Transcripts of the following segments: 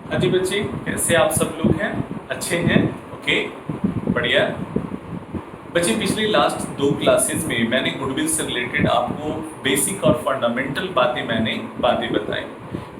हाँ जी बच्चे, कैसे आप सब लोग हैं? अच्छे हैं? ओके, बढ़िया। बच्चे, पिछली लास्ट 2 क्लासेस में मैंने गुडविल से रिलेटेड आपको बेसिक और फंडामेंटल बातें बताई।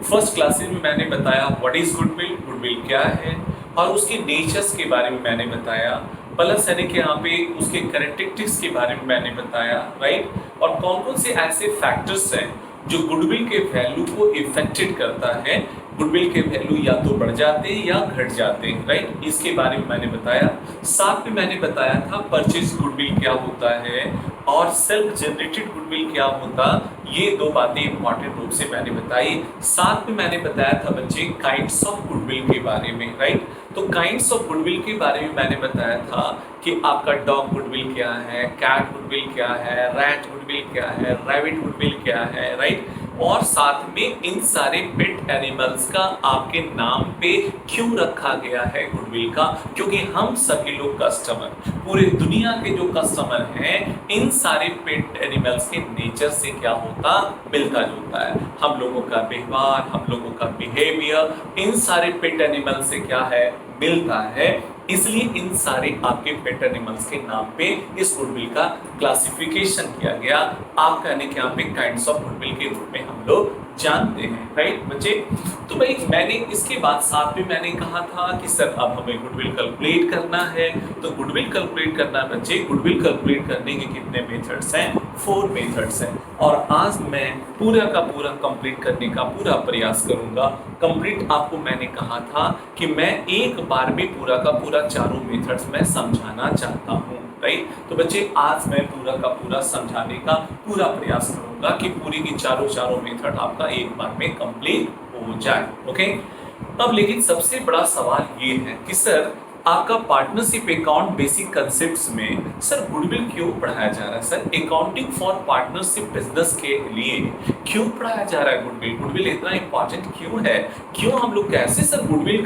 फर्स्ट क्लासेस में मैंने बताया व्हाट इज गुडविल, गुडविल क्या है, और उसके नेचर्स के बारे में मैंने बताया, प्लस यानी कि यहाँ पे उसके कैरेक्टरिस्टिक्स के बारे में मैंने बताया, राइट। और कौन कौन से ऐसे फैक्टर्स हैं जो गुडविल के वैल्यू को इफेक्टेड करता है। गुडविल के वैल्यू या तो बढ़ जाते हैं या घट जाते हैं, राइट। इसके बारे में मैंने बताया। साथ में मैंने बताया था परचेज गुडविल क्या होता है और सेल्फ जनरेटेड गुडविल क्या होता। ये 2 बातें इंपॉर्टेंट रूप से मैंने बताई। साथ में मैंने बताया था बच्चे काइंड्स ऑफ गुडविल के बारे में, राइट। तो काइंड्स ऑफ गुडविल के बारे में मैंने बताया था कि आपका डॉग गुडविल क्या है, कैट गुडविल क्या है, रैट गुडविल क्या है, रैबिट गुडविल क्या है, राइट। और साथ में इन सारे पेट एनिमल्स का आपके नाम पे क्यों रखा गया है गुडविल का, क्योंकि हम सभी लोग कस्टमर, पूरे दुनिया के जो कस्टमर हैं, इन सारे पेट एनिमल्स के नेचर से क्या होता, मिलता जुलता है। हम लोगों का व्यवहार, हम लोगों का बिहेवियर इन सारे पेट एनिमल से क्या है, मिलता है। इसलिए इन सारे आपके पेट एनिमल्स के नाम पे इस गुडविल का क्लासिफिकेशन किया गया। आपका यानी कि यहाँ पे काइंड्स ऑफ गुडविल के रूप में हम लोग जानते हैं, राइट बच्चे। तो भाई मैंने इसके बाद साथ में मैंने कहा था कि सर अब हमें गुडविल कैलकुलेट करना है। तो गुडविल कैलकुलेट करना है बच्चे, गुडविल कैलकुलेट करने के कितने मेथड्स हैं? 4 मेथड्स हैं। और आज मैं पूरा का पूरा कंप्लीट करने का पूरा प्रयास करूंगा। कंप्लीट आपको मैंने कहा था कि मैं एक बार में पूरा का पूरा चारों मेथड्स मैं समझाना चाहता हूँ, राइट। तो बच्चे आज मैं पूरा का पूरा समझाने का पूरा प्रयास करूंगा कि पूरी की चारों मेथड आपका एक बार में कंप्लीट हो जाए, ओके। अब लेकिन सबसे बड़ा सवाल ये है कि सर आपका पार्टनरशिप अकाउंट बेसिक कंसेप्ट्स में सर गुडविल क्यों पढ़ाया जा रहा है? Sir accounting for partnership business के लिए क्यों पढ़ाया जा रहा है गुडविल? गुडविल इतना इंपॉर्टेंट क्यों है? क्यों हम लोग कैसे सर गुडविल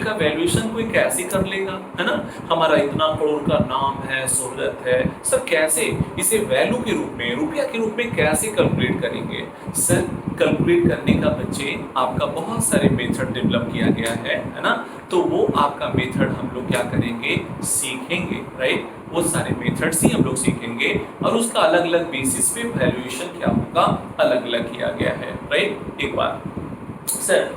का वैल्यूएशन कोई कैसे कर लेगा, है ना? हमारा इतना करोड़ का नाम है, शोहरत है, सर कैसे इसे वैल्यू के रूप में, रुपया के रूप में कैसे कैलकुलेट करेंगे? सर कैलकुलेट करने का बच्चे आपका बहुत सारे मेथड डेवलप किया गया है ना। तो वो आपका मेथड हम लोग क्या करेंगे, सीखेंगे, राइट। वो सारे मेथड्स ही हम लोग सीखेंगे और उसका अलग अलग बेसिस पे वैल्यूएशन क्या होगा, अलग अलग किया गया है, राइट। एक बार सर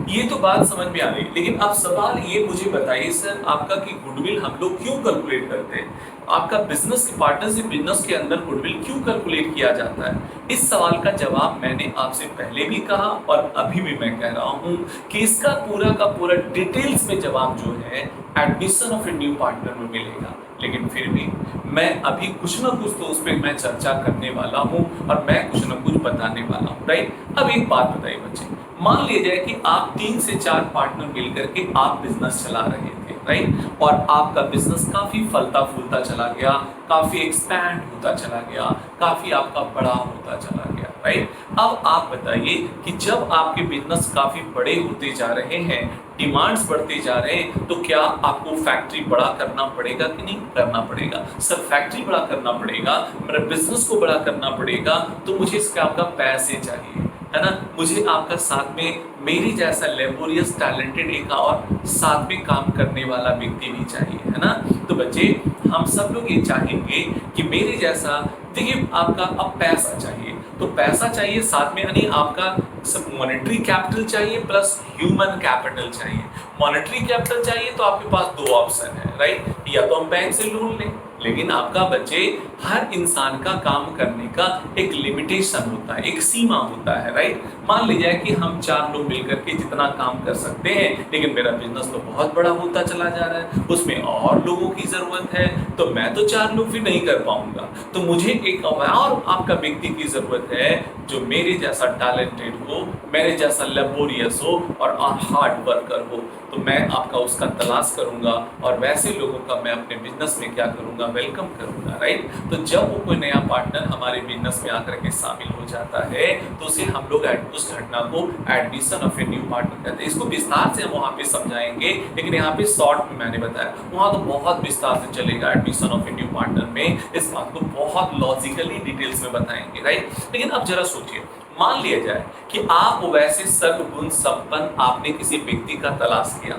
ये तो बात समझ में आ गई, लेकिन अब सवाल ये मुझे बताइए सर आपका कि गुडविल हम लोग क्यों कैलकुलेट करते हैं? आपका बिजनेस के पार्टनरशिप बिजनेस के अंदर गुडविल क्यों कैलकुलेट किया जाता है? इस सवाल का जवाब मैंने आपसे पहले भी कहा और अभी भी मैं कह रहा हूं कि इसका पूरा का पूरा डिटेल्स में जवाब जो है admission of a new partner में मिलेगा। लेकिन फिर भी मैं अभी कुछ ना कुछ तो उस पर मैं चर्चा करने वाला हूं और मैं कुछ ना कुछ बताने वाला हूं, राइट। अब एक बात बताइए बच्चे, मान लीजिए कि आप 3 से 4 पार्टनर मिलकर के आप बिजनेस चला रहे थे, राइट। और आपका बिजनेस काफी फलता फूलता चला गया, काफी एक्सपैंड होता चला गया, काफी आपका बड़ा होता चला गया, राइट। अब आप बताइए कि जब आपके बिजनेस काफी बड़े होते जा रहे हैं, डिमांड्स बढ़ते जा रहे हैं, तो क्या आपको फैक्ट्री बड़ा करना पड़ेगा कि नहीं करना पड़ेगा? सर फैक्ट्री बड़ा करना पड़ेगा, मेरे बिजनेस को बड़ा करना पड़ेगा, तो मुझे इसका आपका पैसे चाहिए, है ना। मुझे आपका साथ में मेरी जैसा लेबोरियस टैलेंटेड एक और साथ में काम करने वाला व्यक्ति भी चाहिए, है ना। तो बच्चे हम सब लोग ये चाहेंगे कि मेरे जैसा, देखिए आपका अब पैसा चाहिए, तो पैसा चाहिए साथ में यानी आपका सब मॉनेटरी कैपिटल चाहिए प्लस ह्यूमन कैपिटल चाहिए। मॉनेटरी कैपिटल चाहिए तो आपके पास 2 ऑप्शन है, राइट। या तो हम बैंक से लोन लें, लेकिन आपका बच्चे हर इंसान का काम करने का एक लिमिटेशन होता है, एक सीमा होता है, राइट। मान लीजिए कि हम 4 लोग मिलकर के जितना काम कर सकते हैं, लेकिन मेरा बिजनेस तो बहुत बड़ा होता चला जा रहा है, उसमें और लोगों की जरूरत है, तो मैं तो 4 लोग भी नहीं कर पाऊंगा। तो मुझे एक और आपका व्यक्ति की जरूरत है जो मेरे जैसा टैलेंटेड हो, मेरे जैसा लेबोरियस हो और हार्ड वर्कर हो। तो मैं आपका उसका तलाश करूंगा और वैसे लोगों का मैं अपने बिजनेस में क्या करूंगा, वेलकम करूंगा, राइट। तो जब वो कोई नया पार्टनर हमारे बिजनेस में आकर के शामिल हो जाता है, तो उसे हम लोग उस घटना को admission of a new partner कहते हैं। इसको विस्तार से हम वहाँ पे समझाएंगे, लेकिन यहाँ पे शॉर्ट में मैंने बताया, वहाँ तो बहुत विस्तार से चलेगा admission of a new partner में, इस बात को बहुत लॉजिकली डिटेल्स में बताएंगे, राइट। लेकिन अब जरा सोचिए, मान लिया जाए कि आप वैसे सर्वगुण संपन्न आपने किसी व्यक्ति का तलाश किया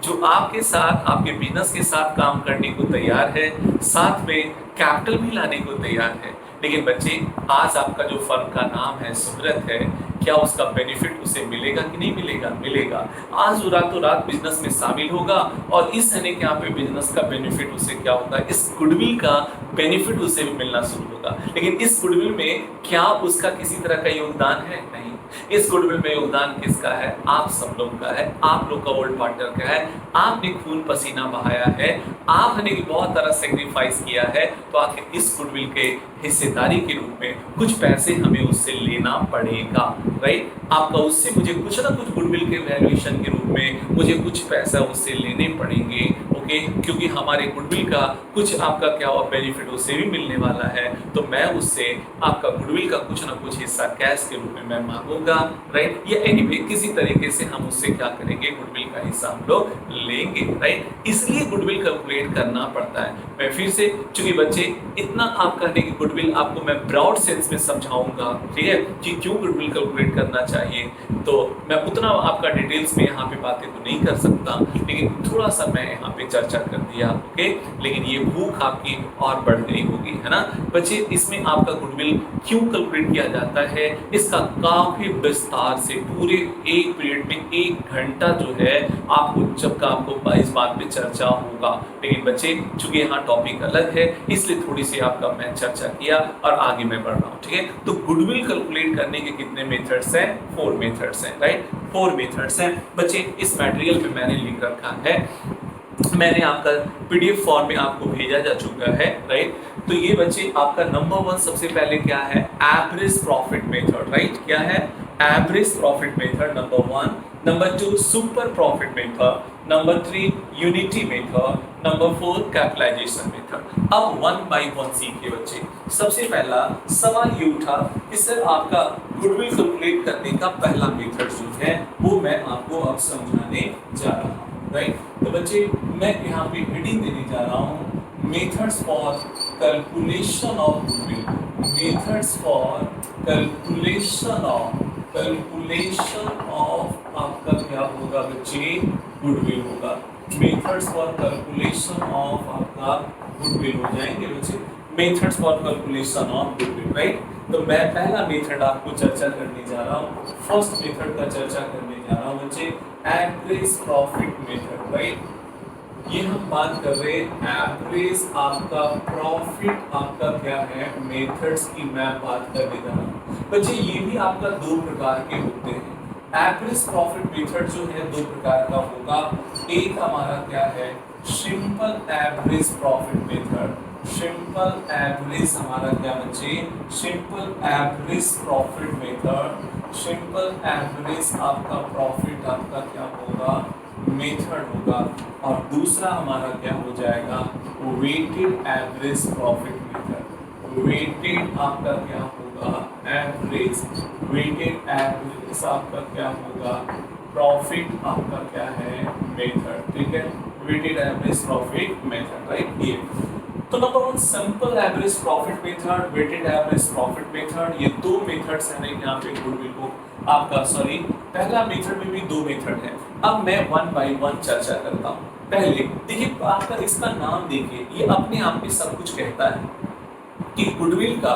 जो आपके साथ आपके बिजनेस के साथ काम करने को तैयार है, साथ में कैपिटल भी लाने को तैयार है। लेकिन बच्चे, आज आपका जो फर्म का नाम है, शोहरत है, क्या उसका बेनिफिट उसे मिलेगा कि नहीं मिलेगा? मिलेगा। आज वो रातों रात बिजनेस में शामिल होगा और इस रहने के यहाँ पे बिजनेस का बेनिफिट उसे क्या होगा? इस गुडविल का बेनिफिट उसे भी मिलना शुरू होगा। लेकिन इस गुडविल में क्या उसका किसी तरह का योगदान है? नहीं। इस गुडविल में योगदान किसका है? आप सब लोग का है, आप लोग का ओल्ड पार्टनर का है। आपने खून पसीना बहाया है, आपने बहुत तरह सेक्रीफाइस किया है, तो आखिर इस गुडविल के हिस्सेदारी के रूप में कुछ पैसे हमें उससे लेना पड़ेगा, राइट? आपका उससे मुझे कुछ ना कुछ गुडविल के वैल्यूएशन के रूप में मुझे कुछ पैसा उससे लेने पड़ेंगे, ओके? क्योंकि हमारे गुडविल का कुछ आपका क्या हुआ बेनिफिट उससे भी मिलने वाला है, तो मैं उससे आपका गुडविल का कुछ ना कुछ हिस्सा कैश के रूप में मैं मांगूंगा, राइट? या एनीवे किसी तरीके से हम उससे क्या करेंगे? गुडविल का हिस्सा हम लोग लेंगे, राइट? इसलिए गुडविल कैलकुलेट करना पड़ता है। मैं फिर से, चूंकि बच्चे इतना आप कहने की गुडविल आपको मैं ब्रॉड सेंस में समझाऊंगा, ठीक है, कि क्यों गुडविल कैलकुलेट करना चाहिए, तो मैं उतना आपका डिटेल्स में यहाँ पे बातें तो नहीं कर सकता, लेकिन थोड़ा सा मैं यहाँ पे चर्चा कर दिया, ओके? लेकिन ये भूख आपकी और बढ़ गई होगी, है ना बच्चे? इसमें आपका गुडविल क्यों कैलकुलेट किया जाता है, इसका काफी विस्तार से पूरे एक पीरियड में 1 घंटा जो है आपको जब का आपको इस बात पे चर्चा होगा। लेकिन बच्चे, चूंकि यहाँ टॉपिक अलग है, इसलिए थोड़ी सी आपका मैं चर्चा किया और आगे मैं बढ़ रहा हूँ, ठीक है? तो गुडविल कैलकुलेट करने के कितने मेथड्स हैं? 4 मेथड्स हैं, राइट? 4 मेथड्स हैं बच्चे। इस मटेरियल पे मैंने लिख रखा है, मैंने आपका पीडीएफ फॉर्म में आपको भेजा जा चुका है, राइट? तो ये बच्चे आपका नंबर 1 सबसे पहले क्या है? Average profit method, right? क्या है? Average profit method, number 1। Number 2 super profit method, number 3 unity method, number 4 capitalization method. अब 1 बाय 1 सीखिए बच्चे। सबसे पहला सवाल ये उठा कि सर आपका गुडविल कैलकुलेट करने का पहला मेथड जो है वो मैं आपको अब समझाने जा रहा हूँ, राइट? तो बच्चे, मैं यहाँ पे हेडिंग देने जा रहा हूँ, methods for calculation of goodwill. Methods for calculation of आपका क्या होगा बच्चे? गुडविल होगा। मेथड्स फॉर कैलकुलेशन ऑफ आपका गुडविल हो जाएंगे बच्चे। Methods for calculation of goodwill, right? तो मैं पहला मेथड आपको चर्चा करने जा रहा हूँ, फर्स्ट मेथड का चर्चा करने जा रहा हूँ बच्चे, एवरेज प्रॉफिट मेथड, राइट? ये हम बात कर रहे हैं एवरेज आपका प्रॉफिट आपका क्या है मेथड्स की मैं बात करने जा रहा हूँ बच्चे। ये भी आपका 2 प्रकार के होते हैं। एवरेज प्रॉफिट मेथड जो है 2 प्रकार का होगा। एक हमारा क्या है? Simple average profit method. Simple average हमारा क्या बच्चे? Simple average profit method. Simple average आपका प्रॉफिट आपका क्या होगा? मेथड होगा। और दूसरा हमारा क्या हो जाएगा? Weighted average profit method. Weighted आपका क्या होगा? एवरेज। वेटेड एवरेज आपका क्या होगा? प्रॉफिट आपका क्या है? मेथड, ठीक है? Weighted average profit method, right? ये तो number 1 simple average profit method, weighted average profit method, ये 2 मेथड्स हैं यहाँ पे गुडविल को आपका, सॉरी, पहला मेथड में भी 2 मेथड है। अब मैं 1 बाय 1 चर्चा करता हूँ। पहले देखिए, आपका इसका नाम देखिए, ये अपने आप में सब कुछ कहता है कि गुडविल का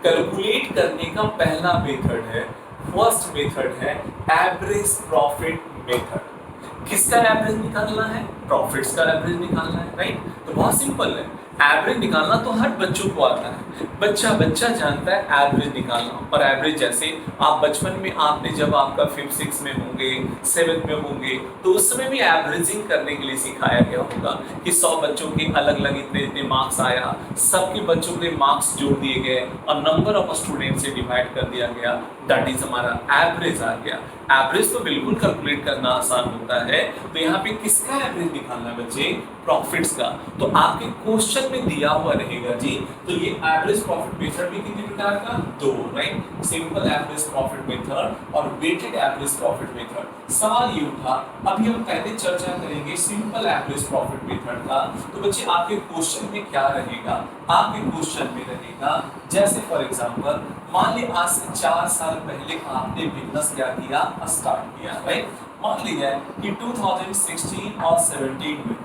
कैलकुलेट करने का पहला मेथड है, फर्स्ट मेथड है एवरेज प्रॉफिट मेथड। किसका एवरेज निकालना है? प्रॉफिट्स का एवरेज निकालना है, राइट? तो बहुत सिंपल है, एवरेज निकालना तो हर बच्चों को आता है। बच्चा जानता है एवरेज निकालना। और एवरेज जैसे आप बचपन में आपने जब आपका 5th 6th में होंगे, 7th में होंगे, तो उस समय भी एवरेजिंग करने के लिए सिखाया गया होगा कि 100 बच्चों के अलग अलग इतने मार्क्स आया, सबके बच्चों के मार्क्स जोड़ दिए गए और नंबर ऑफ स्टूडेंट से डिवाइड कर दिया गया, दैट इज हमारा एवरेज आ गया। एवरेज तो बिल्कुल कैलकुलेट करना आसान होता है। तो यहाँ पे किसका एवरेज निकालना है बच्चे? प्रॉफिट्स का। तो आपके क्वेश्चन क्वेश्चन में दिया हुआ रहेगा जी, तो ये एवरेज प्रॉफिट मेथड भी कितने प्रकार का, दो, right, simple average profit method और वेटेड एवरेज प्रॉफिट मेथड। सवाल ये उठा, अभी हम पहले चर्चा करेंगे सिंपल एवरेज प्रॉफिट मेथड का। तो बच्चे आपके क्वेश्चन में क्या रहेगा, आपके क्वेश्चन में रहेगा जैसे फॉर एग्जांपल मान लीजिए आज से 4 साल पहले आपने बिजनेस क्या किया, स्टार्ट किया, राइट। मान लीजिए कि 2016 और 17 में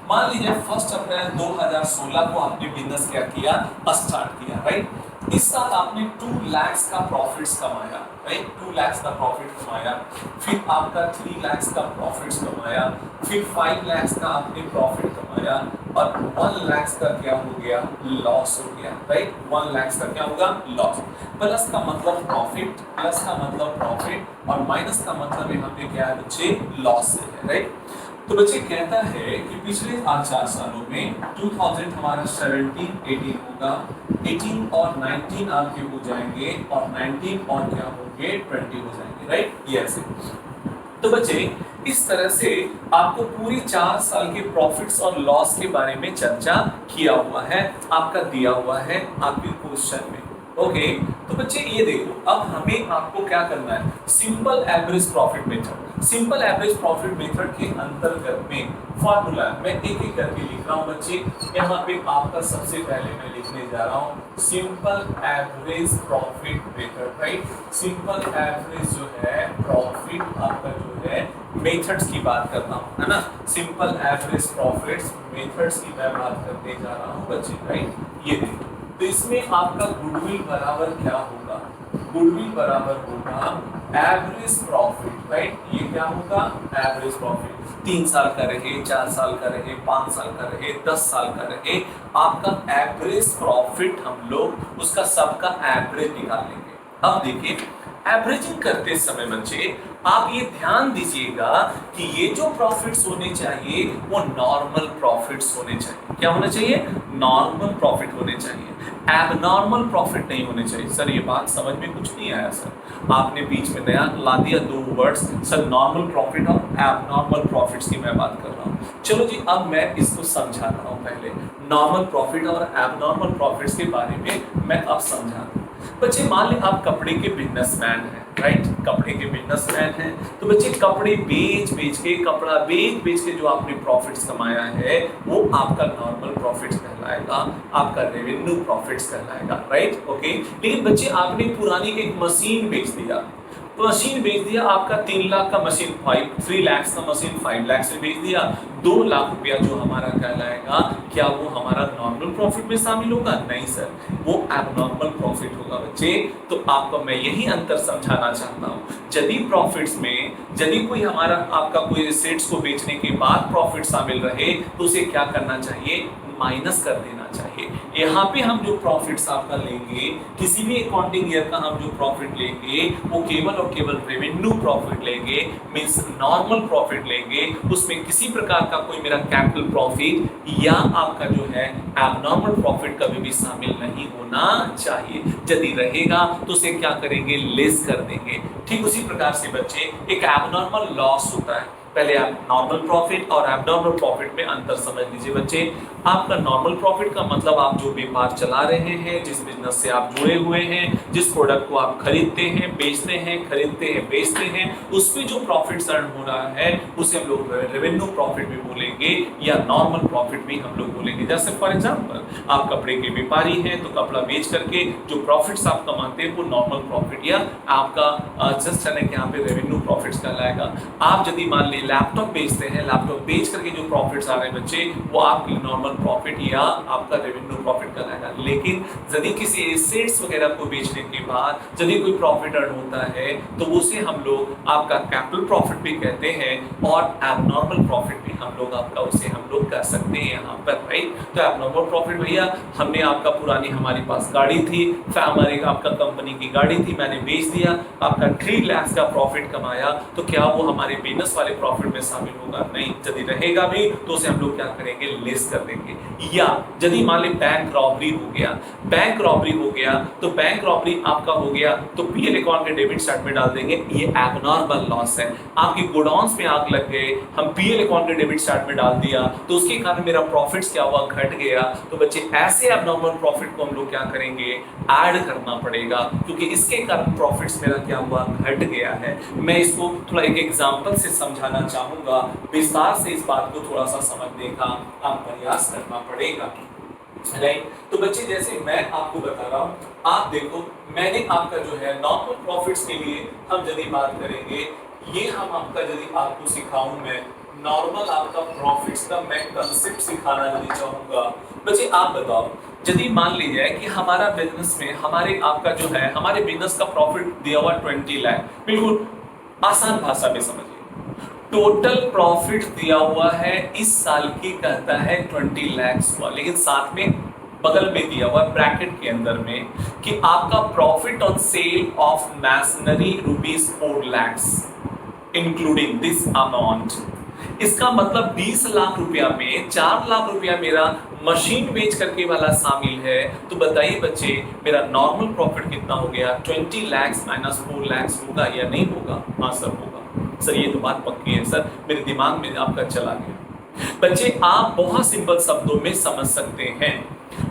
मान लीजिए 1 अप्रैल 2016 को आपने बिजनेस क्या किया, स्टार्ट किया, राइट। इस साल आपने 2 लाख का प्रॉफिट्स कमाया, राइट, 2 लाख का प्रॉफिट कमाया, फिर आपका 3 लाख का प्रॉफिट्स कमाया, फिर 5 लाख का आपने प्रॉफिट कमाया और 1 लाख का क्या हो गया, लॉस हो गया, राइट। 1 लाख का क्या होगा, लॉस। प्लस का मतलब प्रॉफिट, प्लस का मतलब प्रॉफिट और माइनस का मतलब यहाँ पे क्या है बच्चे, लॉस है, राइट। तो बच्चे कहता है कि पिछले 4 सालों में 2000 हमारा 17, 18 होगा, 18 और 19 आपके हो जाएंगे और 19 और क्या होंगे, 20 हो जाएंगे, राइट, ये ऐसे। तो बच्चे इस तरह से आपको पूरी 4 साल के प्रॉफिट्स और लॉस के बारे में चर्चा किया हुआ है, आपका दिया हुआ है आपके क्वेश्चन में, ओके। तो बच्चे ये देखो, अब हमें आपको क्या करना है, simple average profit method. Simple average profit method के अंतर्गत में फॉर्मूला मैं एक एक करके लिख रहा हूं बच्चे। यहाँ पे आपका सबसे पहले मैं लिखने जा रहा हूं simple average profit method, right. Simple average जो है प्रॉफिट आपका जो है मेथड्स की बात कर रहा हूं, है ना। सिंपल एवरेज प्रॉफिट्स मेथड्स की मैं बात करने जा रहा हूं बच्चे, राइट। ये देखो, तो इसमें आपका गुडविल बराबर क्या होगा, गुडविल बराबर होगा एवरेज प्रॉफिट, राइट। ये क्या होगा, एवरेज प्रॉफिट। 3 साल का रहे, 4 साल का रहे, 5 साल का रहे, 10 साल का रहे, आपका एवरेज प्रॉफिट हम लोग उसका सबका एवरेज निकालेंगे। अब देखिए, एवरेजिंग करते समय बच्चे आप ये ध्यान दीजिएगा कि ये जो प्रॉफिट्स होने चाहिए वो नॉर्मल प्रॉफिट्स होने चाहिए। क्या होना चाहिए, नॉर्मल प्रॉफिट होने चाहिए, एबनॉर्मल प्रॉफिट नहीं होने चाहिए। सर ये बात समझ में कुछ नहीं आया सर, आपने बीच में नया ला दिया 2 वर्ड्स, सर नॉर्मल प्रॉफिट और एबनॉर्मल प्रॉफिट्स की मैं बात कर रहा हूँ। चलो जी, अब मैं इसको समझा रहा हूँ। पहले नॉर्मल प्रॉफिट और एबनॉर्मल प्रॉफिट्स के बारे में मैं अब समझा रहा हूँ। बच्चे मान लें आप कपड़े के बिजनेसमैन हैं, राइट, कपड़े के बिजनेसमैन हैं। तो बच्चे कपड़े बेच बेच के, कपड़ा बेच बेच के जो आपने प्रॉफिट्स कमाया है वो आपका नॉर्मल प्रॉफिट्स कहलाएगा, आपका रेवेन्यू प्रॉफिट्स कहलाएगा, राइट, ओके। लेकिन बच्चे आपने पुरानी एक मशीन बेच दिया, मशीन बेच दिया, आपका 3 लाख का मशीन 3 लाख का मशीन 5 लाख से बेच दिया, 2 लाख रुपया जो हमारा कहलाएगा, क्या वो हमारा नॉर्मल प्रॉफिट में शामिल होगा? नहीं सर, वो एबनॉर्मल प्रॉफिट होगा बच्चे। तो आपको मैं यही अंतर समझाना चाहता हूँ। यदि प्रॉफिट्स में यदि कोई हमारा आपका कोई एसेट्स को बेचने के बाद प्रॉफिट शामिल रहे तो उसे क्या करना चाहिए, माइनस कर देना चाहिए। यहाँ पे हम जो प्रॉफिट्स आपका लेंगे, किसी भी अकाउंटिंग ईयर का हम जो प्रॉफिट लेंगे वो केवल और केवल रेवेन्यू प्रॉफिट लेंगे, मींस नॉर्मल प्रॉफिट लेंगे। उसमें किसी प्रकार का कोई मेरा कैपिटल प्रॉफिट या आपका जो है एबनॉर्मल प्रॉफिट कभी भी शामिल नहीं होना चाहिए। यदि रहेगा तो उसे क्या करेंगे, लेस कर देंगे। ठीक उसी प्रकार से बच्चे एक एबनॉर्मल लॉस होता है। पहले आप नॉर्मल प्रॉफिट और एबनॉर्मल प्रॉफिट में अंतर समझ लीजिए बच्चे। आपका नॉर्मल प्रॉफिट का मतलब आप जो व्यापार चला रहे हैं, जिस बिजनेस से आप जुड़े हुए हैं, जिस प्रोडक्ट को आप खरीदते हैं, बेचते हैं, खरीदते हैं, बेचते हैं, उसमें जो प्रॉफिट अर्न हो रहा है उसे हम लोग रेवेन्यू प्रॉफिट भी बोलेंगे या नॉर्मल प्रॉफिट भी हम लोग बोलेंगे। जैसे फॉर एग्जाम्पल आप कपड़े के व्यापारी हैं तो कपड़ा बेच करके जो प्रॉफिट्स आप कमाते हैं वो नॉर्मल प्रॉफिट या आपका जस्ट यहाँ पे रेवेन्यू प्रॉफिट्स कहलाएगा। आप यदि मान लीजिए लैपटॉप बेचते हैं, लैपटॉप बेच करके जो प्रॉफिट्स आ रहे हैं बच्चे वो आपके नॉर्मल प्रॉफिट या आपका रेवेन्यू प्रॉफिट कहलाएगा। लेकिन यदि किसी एसेट्स वगैरह को बेचने के बाद यदि कोई प्रॉफिट अर्न होता है तो उसे हम लोग आपका कैपिटल प्रॉफिट भी कहते हैं और एबनॉर्मल प्रॉफिट भी हम लोग आपका उसे हम लोग कह सकते हैं यहाँ पर, राइट। तो एबनॉर्मल प्रॉफिट भैया हमने आपका पुरानी हमारी पास गाड़ी थी, हमारे आपका कंपनी की गाड़ी थी, मैंने बेच दिया, आपका 3 लाख का प्रॉफिट कमाया, तो क्या वो हमारे बिजनेस वाले प्रॉफिट में शामिल होगा? नहीं। यदि रहेगा भी तो उसे हम लोग क्या करेंगे, लेस कर देंगे। करेंगे। या यदि मान ली बैंक रॉबरी हो गया, बैंक रॉबरी हो गया तो बैंक रॉबरी आपका हो गया तो पीएल अकाउंट के डेबिट साइड में डाल देंगे, ये एबनॉर्मल लॉस है। आपकी गोडाउन्स में आग लग गए, हम पीएल अकाउंट के डेबिट साइड में डाल दिया तो उसके कारण मेरा प्रॉफिट्स क्या हुआ, घट गया। तो बच्चे ऐसे एबनॉर्मल प्रॉफिट को हम लोग क्या करेंगे, ऐड करना पड़ेगा, क्योंकि इसके कारण प्रॉफिट्स मेरा क्या हुआ, घट गया है। मैं इसको थोड़ा एक एग्जांपल से समझाना चाहूंगा, विस्तार से इस बात को थोड़ा सा समझने का आप प्रयास करना पड़ेगा, राइट। तो बच्चे जैसे मैं आपको बता रहा हूं, आप देखो मैंने आपका जो है नॉर्मल प्रॉफिट्स के लिए हम यदि बात करेंगे, ये हम आपका यदि आपको सिखाऊं मैं नॉर्मल आपका प्रॉफिट्स का मैं कंसेप्ट सिखाना यदि चाहूंगा। बच्चे आप बताओ, यदि मान लीजिए कि हमारा बिजनेस में हमारे आपका जो है हमारे बिजनेस का प्रॉफिट दिया हुआ 20 लाख, बिल्कुल आसान भाषा में समझिए, टोटल प्रॉफिट दिया हुआ है इस साल की कहता है 20 लाख हुआ, लेकिन साथ में बगल में दिया हुआ ब्रैकेट के अंदर में कि आपका profit on sale of machinery ₹4 lakh including this amount. इसका मतलब 20 लाख रुपया में 4 लाख रुपया मेरा मशीन बेच करके वाला शामिल है। तो बताइए बच्चे मेरा नॉर्मल प्रॉफिट कितना हो गया, 20 लाख माइनस 4 लाख होगा या नहीं होगा? हाँ सर होगा। सर ये तो बात पक्की है सर, मेरे दिमाग में आपका चला गया। बच्चे आप बहुत सिंपल शब्दों में समझ सकते हैं,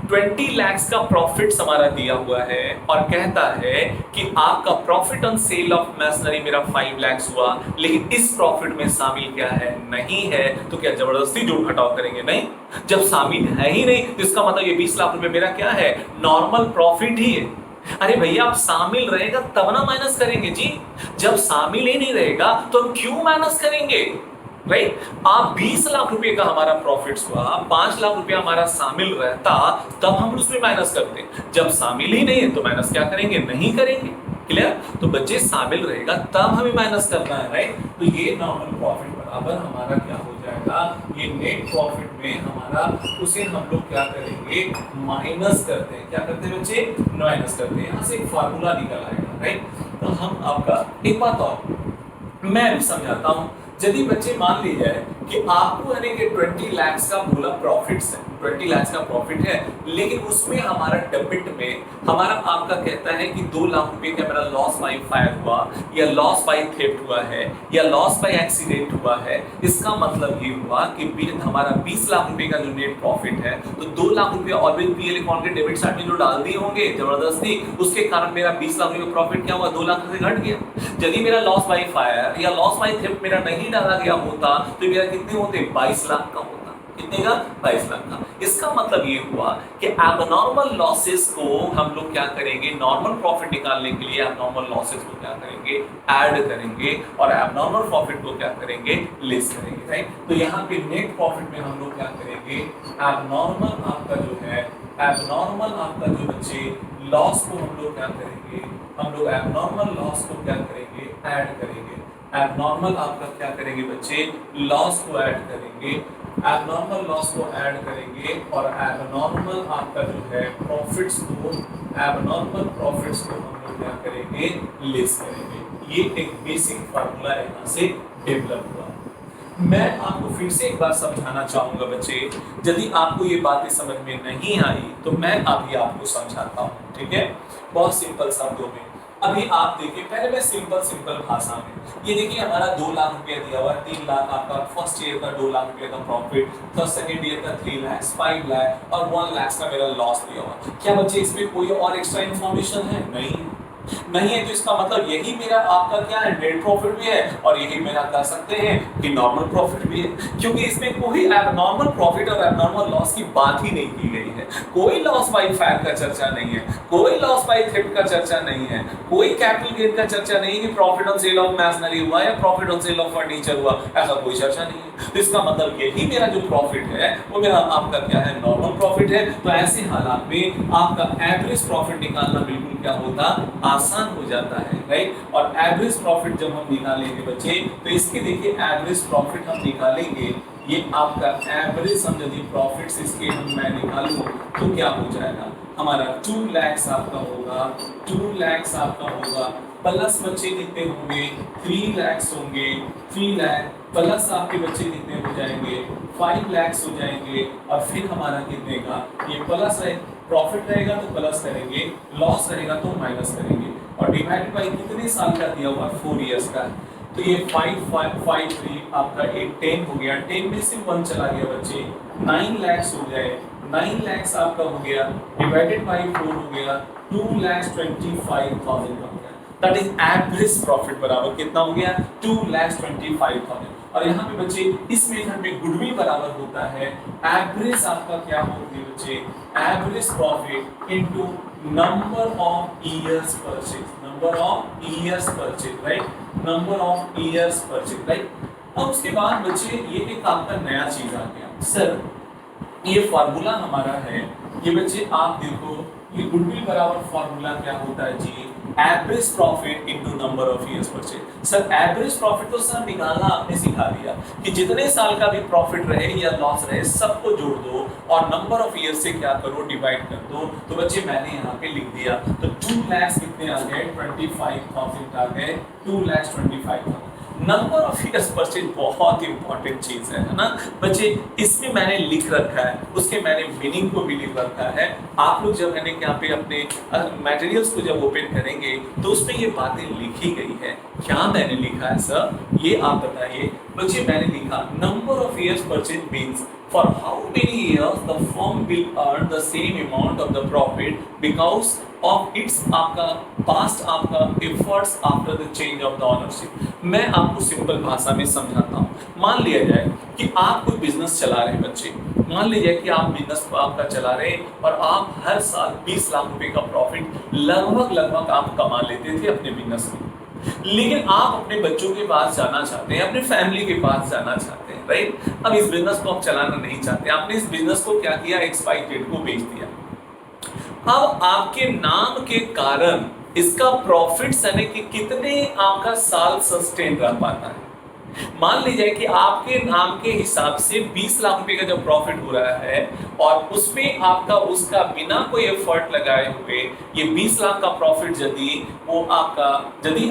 20 लाख का प्रॉफिट हमारा दिया हुआ है और कहता है कि आपका profit on sale of machinery मेरा 5 लाख हुआ, लेकिन इस प्रॉफिट में शामिल क्या है, नहीं है। तो क्या जबरदस्ती जोड़ घटाव करेंगे? नहीं, जब शामिल है ही नहीं तो इसका मतलब ये 20 लाख रुपए मेरा क्या है, नॉर्मल प्रॉफिट ही है। अरे भैया आप शामिल रहेगा तब ना माइनस करेंगे जी, जब शामिल ही नहीं रहेगा तो हम क्यों माइनस करेंगे, राइट। आप 20 लाख रुपए का हमारा प्रॉफिट हुआ, 5 लाख रुपया हमारा शामिल रहता तब हम उसमें माइनस करते, जब शामिल ही नहीं है तो माइनस क्या करेंगे, नहीं करेंगे। क्लियर? तो बच्चे शामिल रहेगा तब हमें माइनस करना है, राइट। तो ये नॉर्मल प्रॉफिट बराबर हमारा क्या हो जाएगा, ये नेट प्रॉफिट में हमारा उसे हम लोग क्या करेंगे, माइनस करते हैं। क्या करते हैं बच्चे, माइनस करते हैं। यहाँ से एक फार्मूला निकल आएगा, राइट। तो हम आपका एक बात और मैं भी समझाता हूं, यदि बच्चे मान ली जाए कि आपको यानी कि 20 लाख का बोला प्रॉफिट्स है, 20 लाख का प्रॉफिट है, लेकिन उसमें हमारा डेबिट में हमारा आपका कहता है कि 2 लाख रुपए का मेरा लॉस बाय फायर हुआ या लॉस बाय थेफ्ट हुआ है या लॉस बाय एक्सीडेंट हुआ है। इसका मतलब ये हुआ कि हमारा 20 लाख रुपए का जो नेट प्रॉफिट है तो 2 लाख रुपए ऑलवेज पीएल अकाउंट के डेबिट साइड में जो डाल दिए होंगे जबरदस्ती, उसके कारण मेरा 20 लाख रुपए प्रॉफिट क्या हुआ, 2 लाख से घट गया। यदि मेरा लॉस बाय फायर या लॉस बाय थेफ्ट मेरा नहीं डाला गया होता तो मेरा कितने होते, 22 लाख का होता। कितने का, 22 लाख का। इसका मतलब ये हुआ कि एबनॉर्मल लॉसेस को हम लोग क्या करेंगे, नॉर्मल प्रॉफिट निकालने के लिए एबनॉर्मल लॉसेस को क्या करेंगे, ऐड करेंगे और एबनॉर्मल प्रॉफिट को क्या करेंगे, लेस करेंगे, राइट। तो यहाँ पे नेट प्रॉफिट में हम लोग क्या करेंगे, एबनॉर्मल आपका जो है, एबनॉर्मल आपका जो बच्चे लॉस को हम लोग क्या करेंगे, हम लोग एबनॉर्मल लॉस को क्या करेंगे, ऐड करेंगे। एबनॉर्मल आपका क्या करेंगे बच्चे, लॉस को ऐड करेंगे, एबनॉर्मल लॉस को ऐड करेंगे और एबनॉर्मल आपका जो है प्रॉफिट्स को, एबनॉर्मल प्रॉफिट्स को हम लोग क्या करेंगे, लेस करेंगे। ये एक बेसिक फार्मूला यहाँ से डेवलप हुआ। मैं आपको फिर से एक बार समझाना चाहूंगा बच्चे, यदि आपको ये बातें समझ में नहीं आई तो मैं अभी आपको समझाता हूँ, ठीक है, बहुत सिंपल शब्दों में। अभी आप देखिए, पहले मैं सिंपल भाषा में, ये देखिए हमारा 2 लाख रुपया दिया हुआ है, 3 लाख आपका फर्स्ट ईयर का 2 लाख रुपया का प्रॉफिट, तो सेकंड ईयर का 3 लाख, 5 लाख और 1 लाख का मेरा लॉस दिया हुआ। क्या बच्चे इसमें कोई और एक्स्ट्रा इन्फॉर्मेशन है? नहीं है। तो इसका मतलब यही मेरा आपका क्या है, नेट प्रॉफिट भी है और यही मेरा कह सकते हैं कि नॉर्मल प्रॉफिट भी है, क्योंकि इसमें कोई एबनॉर्मल प्रॉफिट और एबनॉर्मल लॉस की बात ही नहीं की गई है। कोई लॉस बाय फायर का चर्चा नहीं है, कोई लॉस बाय थेफ्ट का चर्चा नहीं है, कोई कैपिटल गेन का चर्चा नहीं है कि profit on sale of machinery हुआ या profit on sale of furniture हुआ, ऐसा कोई चर्चा नहीं है। तो इसका मतलब यही मेरा जो प्रॉफिट है वो मेरा आपका क्या है, नॉर्मल प्रॉफिट है। तो ऐसे हालात में आपका एवरेज प्रॉफिट निकालना बिल्कुल क्या होता, आसान हो जाता है, राइट। और एवरेज प्रॉफिट जब हम निकालेंगे बच्चे, तो इसके देखिए एवरेज प्रॉफिट हम निकालेंगे, ये आपका एवरेज हम यदि प्रॉफिट्स इसके मैं निकालूं तो क्या हो जाएगा हमारा 2 लाख आपका होगा, 2 लाख आपका होगा, प्लस बच्चे कितने होंगे 3 लाख होंगे, 3 लाख प्लस आपके बच्चे कितने हो जाएंगे 5 लाख हो जाएंगे, और फिर हमारा कितने का ये प्लस है, प्रॉफिट रहेगा तो प्लस करेंगे, लॉस रहेगा तो माइनस करेंगे, और डिवाइडेड बाई कितने साल का दिया हुआ 4 इयर्स का, तो ये 553 आपका एक 10 हो गया, 10 में से 1 चला गया बच्चे 9 लाख हो जाए, 9 लाख आपका हो गया डिवाइडेड बाई 4 हो गया 2,25,000 हो गया, दैट इज एवरेज प्रॉफिट बराबर कितना हो गया 2,25,000। और यहाँ पे बच्चे इस मेथड में गुडविल बराबर होता है एवरेज आपका क्या होती है बच्चे average profit into number of years purchase, number of years purchase, right, number of years purchase, right. अब उसके बाद बच्चे ये एक आपका नया चीज आ गया, सर ये फार्मूला हमारा है, ये बच्चे आप देखो ये गुडविल बराबर फार्मूला क्या होता है जी average profit into number of years purchase. Sir average profit तो सर निकालना आपने सिखा दिया कि जितने साल का भी प्रॉफिट रहे या लॉस रहे सबको जोड़ दो और नंबर ऑफ ईयर्स से क्या करो डिवाइड कर दो, तो बच्चे मैंने यहाँ पे लिख दिया, तो 2 लाख कितने आ गए 25,000 आ गए, 2,25,000। नंबर ऑफ ईयर्स परचेज बहुत इंपॉर्टेंट चीज है ना बच्चे, इसमें मैंने लिख रखा है, उसके मैंने मीनिंग को भी लिख रखा है। आप लोग जब मैंने यहाँ पे अपने मटेरियल्स को जब ओपन करेंगे तो उसमें ये बातें लिखी गई है। क्या मैंने लिखा है सर, ये आप बताइए बच्चे। मैंने लिखा number of years purchase means for how many years the firm will earn the same amount of the profit because of its आपका past आपका efforts after the change of the ownership। मैं आपको सिंपल भाषा में समझाता हूँ। मान लिया जाए कि आप कोई बिजनेस चला रहे हैं बच्चे, मान लीजिए कि आप बिजनेस आपका चला रहे हैं और आप हर साल 20 लाख रुपए का प्रॉफिट लगभग आप कमा लेते थे अपने बिजनेस में, लेकिन आप अपने बच्चों के पास जाना चाहते हैं, अपने फैमिली के पास जाना चाहते हैं, राइट। अब इस बिजनेस को आप चलाना नहीं चाहते, आपने इस बिजनेस को क्या किया एक्सपायरी को बेच दिया। अब आपके नाम के कारण इसका प्रॉफिट्स यानी कि कितने आपका साल सस्टेन रह पाता है। मान लीजिए कि आपके नाम के हिसाब से 20 लाख रुपए का जब प्रॉफिट हो रहा है और उसमें आपका उसका बिना कोई एफर्ट लगाए हुए ये 20 लाख का प्रॉफिट यदि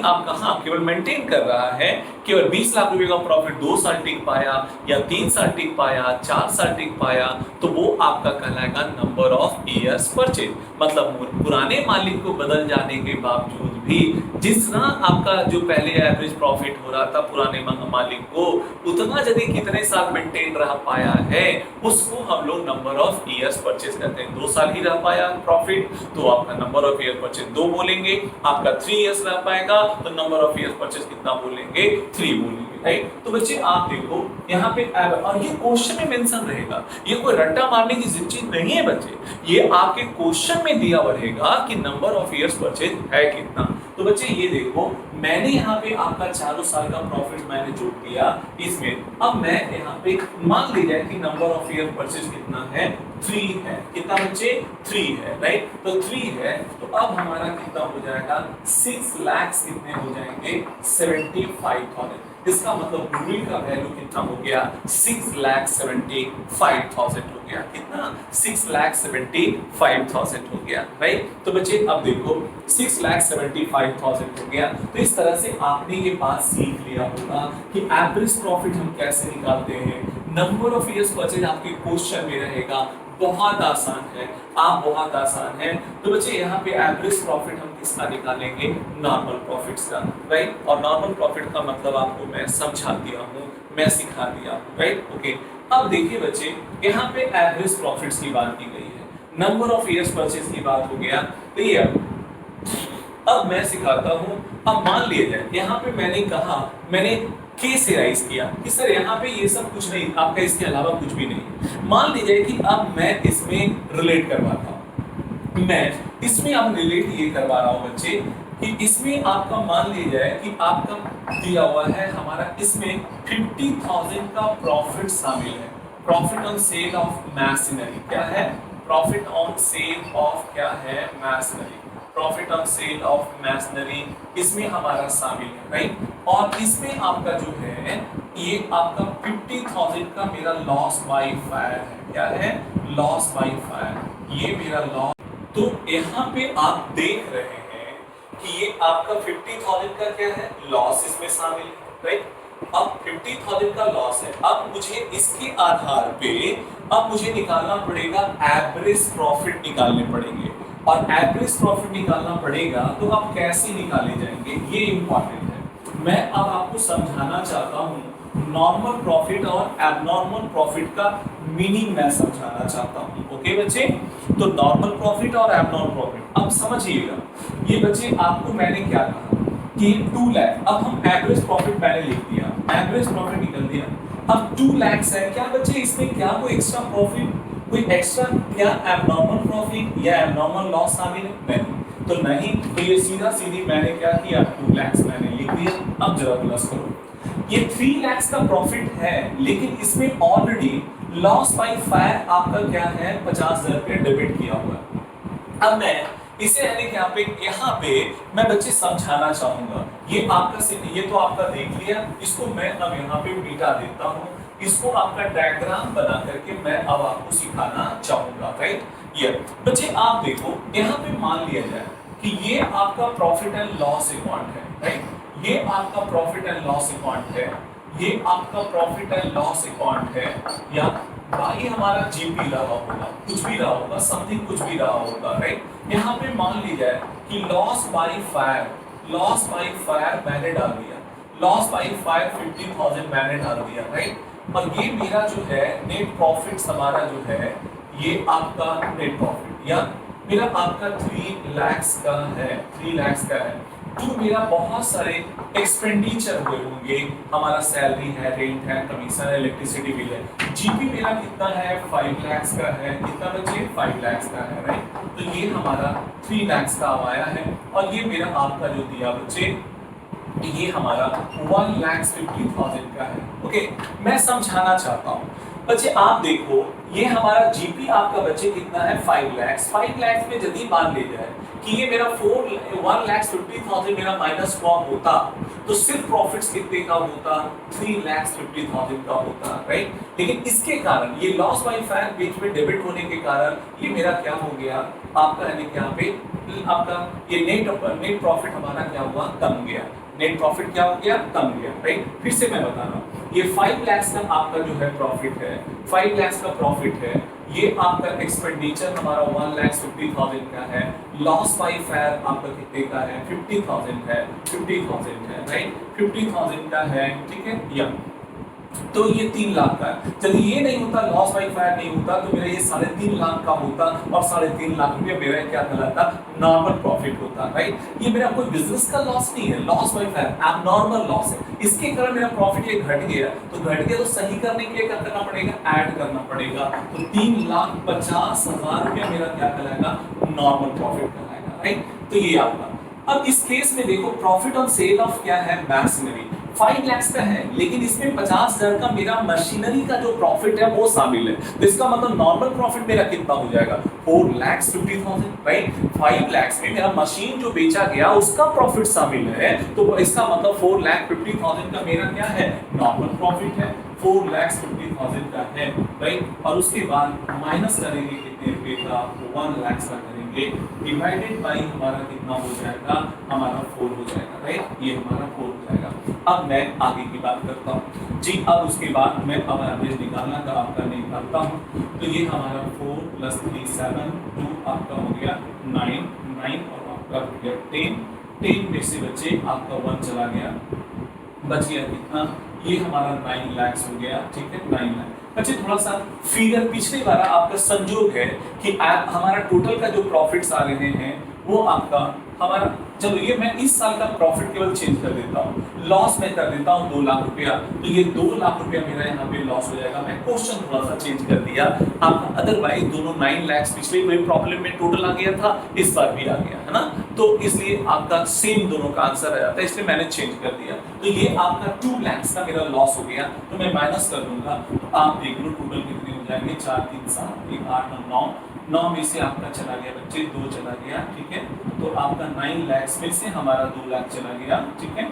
आपका हाँ केवल मेंटेन कर रहा है, केवल 20 लाख रुपए का प्रॉफिट 2 साल टिक पाया या 3 साल टिक पाया, 4 साल टिक पाया, तो वो आपका कहलाएगा नंबर ऑफ ईयर्स परचेज। मतलब पुराने मालिक को बदल जाने के बावजूद भी जितना आपका जो पहले एवरेज प्रॉफिट हो रहा था पुराने मालिक को, उतना यदि कितने साल मेंटेन रह पाया है उसको हम लोग नंबर ऑफ ईयर्स परचेज कहते हैं। 2 साल ही रह पाया प्रॉफिट तो आपका नंबर ऑफ ईयर परचेज 2 बोलेंगे, आपका 3 इयर्स रह पाएगा तो नंबर ऑफ ईयर परचेज कितना बोलेंगे 3 बोलेंगे, राइट। तो बच्चे आप देखो यहाँ पे और ये क्वेश्चन में मेंशन रहेगा, ये कोई रट्टा मारने की चीज नहीं है बच्चे, ये आपके क्वेश्चन में दिया हुआ रहेगा कि नंबर ऑफ ईयर्स परचेज है कितना। तो बच्चे ये देखो मैंने यहाँ पे आपका 4 साल का प्रॉफिट मैंने जोड़ दिया इसमें। अब मैं यहाँ पे मान लीजिए कि नंबर ऑफ ईयर परचेज कितना है 3 है, कितना बच्चे 3 है, राइट। तो 3 है तो अब हमारा कितना हो जाएगा 6 लाख कितने हो जाएंगे 75,000। इसका मतलब गुडविल का वैल्यू कितना हो गया 6,75,000 हो गया, कितना 6,75,000 हो गया, राइट। तो बच्चे अब देखो 6,75,000 हो गया, तो इस तरह से आपने ये बात सीख लिया होगा कि एवरेज प्रॉफिट हम कैसे निकालते हैं। नंबर ऑफ ईयर्स परचेज आपके क्वेश्चन में रहेगा, बहुत आसान है, आप बहुत आसान है। तो बच्चे यहाँ पे एवरेज प्रॉफिट हम किसका निकालेंगे नॉर्मल प्रॉफिट्स का, राइट। और नॉर्मल प्रॉफिट का मतलब आपको मैं समझा दिया हूँ, मैं सिखा दिया हूँ, राइट, ओके। अब देखिए बच्चे यहाँ पे एवरेज प्रॉफिट्स की बात की गई है, नंबर ऑफ ईयर्स परचेज की बात हो गया, तो ये अब मैं सिखाता हूँ। अब मान लिया जाए यहाँ पे मैंने कहा मैंने के से राइज किया कि सर यहाँ पे ये सब कुछ नहीं, आपका इसके अलावा कुछ भी नहीं। मान लीजिए कि अब मैं इसमें रिलेट करवाता हूँ, मैं इसमें अब रिलेट ये करवा रहा हूँ बच्चे कि इसमें आपका मान लिया जाए कि आपका दिया हुआ है हमारा इसमें 50,000 का प्रॉफिट शामिल है। Profit on sale of machinery क्या है, प्रॉफिट ऑन सेल ऑफ क्या है machinery, profit on sale of machinery इसमें हमारा शामिल है, राइट। और इसमें आपका जो है ये आपका 50,000 का मेरा लॉस बाय फायर है। क्या है? लॉस बाय फायर, ये मेरा लॉस। तो यहाँ पे आप देख रहे हैं कि ये आपका 50,000 का क्या है? लॉस इसमें शामिल है, राइट। अब 50,000 का लॉस है, अब मुझे इसके आधार पे अब मुझे निकालना पड़ेगा एवरेज प्रॉफिट निकालने पड़ेंगे, और एवरेज प्रॉफिट निकालना पड़ेगा तो अब कैसे निकाले जाएंगे ये इंपॉर्टेंट है। मैं अब आपको समझाना चाहता हूँ नॉर्मल प्रॉफिट और एबनॉर्मल प्रॉफिट का मीनिंग मैं समझाना चाहता हूँ। ओके बच्चे, तो नॉर्मल प्रॉफिट और एबनॉर्मल प्रॉफिट अब समझिएगा। ये बच्चे आपको मैंने क्या कहा कि 2 लाख, अब हम एवरेज प्रॉफिट मैंने लिख दिया, एवरेज प्रॉफिट निकल दिया। अब 2 लाख है, क्या बच्चे इसमें क्या कोई एक्स्ट्रा प्रॉफिट, कोई एक्स्ट्रा क्या एबनॉर्मल प्रॉफिट या एबनॉर्मल लॉस शामिल है? नहीं, तो नहीं, तो ये सीधा सीधी मैंने क्या किया 2 लाख मैंने लिख दिया। अब जरा प्लस करो, ये 3 लाख का प्रॉफिट है, लेकिन इसमें ऑलरेडी लॉस बाय फायर आपका क्या है 50,000 रुपये डेबिट किया हुआ है। अब मैं इसे यहाँ पे मैं बच्चे समझाना चाहूंगा, ये आपका ये तो आपका देख लिया, इसको मैं अब यहाँ पे मिटा देता हूँ, इसको आपका डायग्राम बना करके मैं अब आपको सिखाना चाहूंगा, राइट। ये बच्चे आप देखो, यहाँ पे मान लिया जाए कि ये आपका प्रॉफिट एंड लॉस अकाउंट है, राइट। ये आपका प्रॉफिट एंड लॉस अकाउंट है, ये आपका प्रॉफिट एंड लॉस अकाउंट है, या बाई हमारा जीपी रहा होगा, कुछ भी रहा होगा, समथिंग कुछ भी रहा होगा, राइट। यहाँ पे मान ली जाए कि loss by fire, loss by fire मैंने डाल दिया, लॉस बाय फायर 50,000 मैंने डाल दिया, राइट। और ये मेरा जो है नेट प्रॉफिट हमारा जो है, ये आपका नेट प्रॉफिट या मेरा आपका 3 लाख का है, 3 लाख का है। जो मेरा बहुत सारे एक्सपेंडिचर हुए होंगे, हमारा सैलरी है, रेंट है, कमीशन है, इलेक्ट्रिसिटी बिल है। जीपी मेरा कितना है 5 लाख का है, कितना बचे 5 लाख का है, राइट। तो ये हमारा 3 लाख का आया है, और ये मेरा आपका जो दिया बच्चे ये हमारा 1,50,000 का है। ओके, मैं समझाना चाहता हूँ बच्चे, आप देखो ये हमारा जीपी आपका बच्चे कितना है 5 लाख। 5 लाख में यदि मान ले जाए कि ये मेरा 1,50,000 मेरा माइनस फॉर्म होता, तो सिर्फ प्रॉफिट्स कितने का होता 3,50,000 का होता, राइट। लेकिन इसके कारण ये लॉस बाय फायर बीच में डेबिट होने के कारण ये मेरा क्या हो गया आपका, यानी यहाँ पे आपका ये नेट प्रॉफिट हमारा क्या हुआ, कम गया। नेट प्रॉफिट क्या हो गया, कम गया, राइट। फिर से मैं बता रहा हूँ, ये 5 लाख का आपका जो है प्रॉफिट है, 5 लाख का प्रॉफिट है, ये आपका एक्सपेंडिचर हमारा 1,50,000 का है, लॉस बाय फायर आपका कितने का है 50,000 है, 50,000 है, राइट, 50,000 का है, ठीक है। या तो ये 3 लाख का है। यदि ये नहीं होता, लॉस बाय फायर नहीं होता, तो मेरा ये 3.5 लाख का होता, और 3.5 लाख रुपया मेरा क्या कहलाता, नॉर्मल प्रॉफिट होता, राइट। ये मेरा कोई बिजनेस का लॉस नहीं है, loss by fire abnormal loss है। इसके कारण मेरा प्रॉफिट ये घट गया, तो सही करने के लिए क्या करना पड़ेगा, ऐड करना पड़ेगा। तो 3,50,000 रुपया मेरा क्या कहलाएगा, नॉर्मल प्रॉफिट कहलाएगा, राइट। तो ये आपका, अब इस केस में देखो प्रॉफिट ऑन सेल ऑफ क्या है, मशीनरी 5 लाख का है, लेकिन इसमें 50,000 का मेरा मशीनरी का जो प्रॉफिट है वो शामिल है। तो इसका मतलब नॉर्मल प्रॉफिट मेरा कितना हो जाएगा 4,50,000, राइट। 5 लाख में मेरा मशीन जो बेचा गया उसका प्रॉफिट शामिल है, तो इसका मतलब 4,50,000 का मेरा क्या है, नॉर्मल प्रॉफिट है, 4,50,000 का है, राइट। और उसके बाद माइनस करेंगे कितने रुपए का, 1 लाख का करेंगे, डिवाइडेड बाई हमारा कितना हो जाएगा, हमारा 4 हो जाएगा, राइट। ये हमारा 4 हो जाएगा। अब मैं आगे की बात करता हूँ जी। अब उसके बाद मैं अब एवरेज निकालना का आपका निकालता हूँ, तो ये हमारा 4 + 3 7 2 आपका हो गया 9 9 और आपका हो गया 10 10 में से बच्चे आपका 1 चला गया, बच गया कितना, ये हमारा 9 लाख हो गया, ठीक है 9 लाख। बच्चे थोड़ा सा फिगर पिछले बार आपका संजोग है कि हमारा टोटल का जो प्रॉफिट्स आ रहे हैं वो आपका हमारा, चलो ये मैं इस साल का प्रॉफिट केवल चेंज कर देता हूँ, लॉस में कर देता हूँ 2 लाख रुपया, तो ये 2 लाख रुपया मेरा यहाँ पे लॉस हो जाएगा। मैं क्वेश्चन थोड़ा सा चेंज कर दिया आपका, अदरवाइज दोनों 9 लाख पिछले कोई प्रॉब्लम में टोटल आ गया था, इस बार भी आ गया है ना, तो इसलिए आपका सेम दोनों का आंसर आ जाता है, इसलिए मैंने चेंज कर दिया। तो ये आपका 2 लाख का मेरा लॉस हो गया, तो मैं माइनस कर दूंगा, तो आप देख लो टोटल कितने हो जाएंगे, 4 3 7 1 8 9 9 में से आपका चला गया बच्चे 2 चला गया, ठीक है। तो आपका 9 लाख में से हमारा 2 लाख चला गया, ठीक है।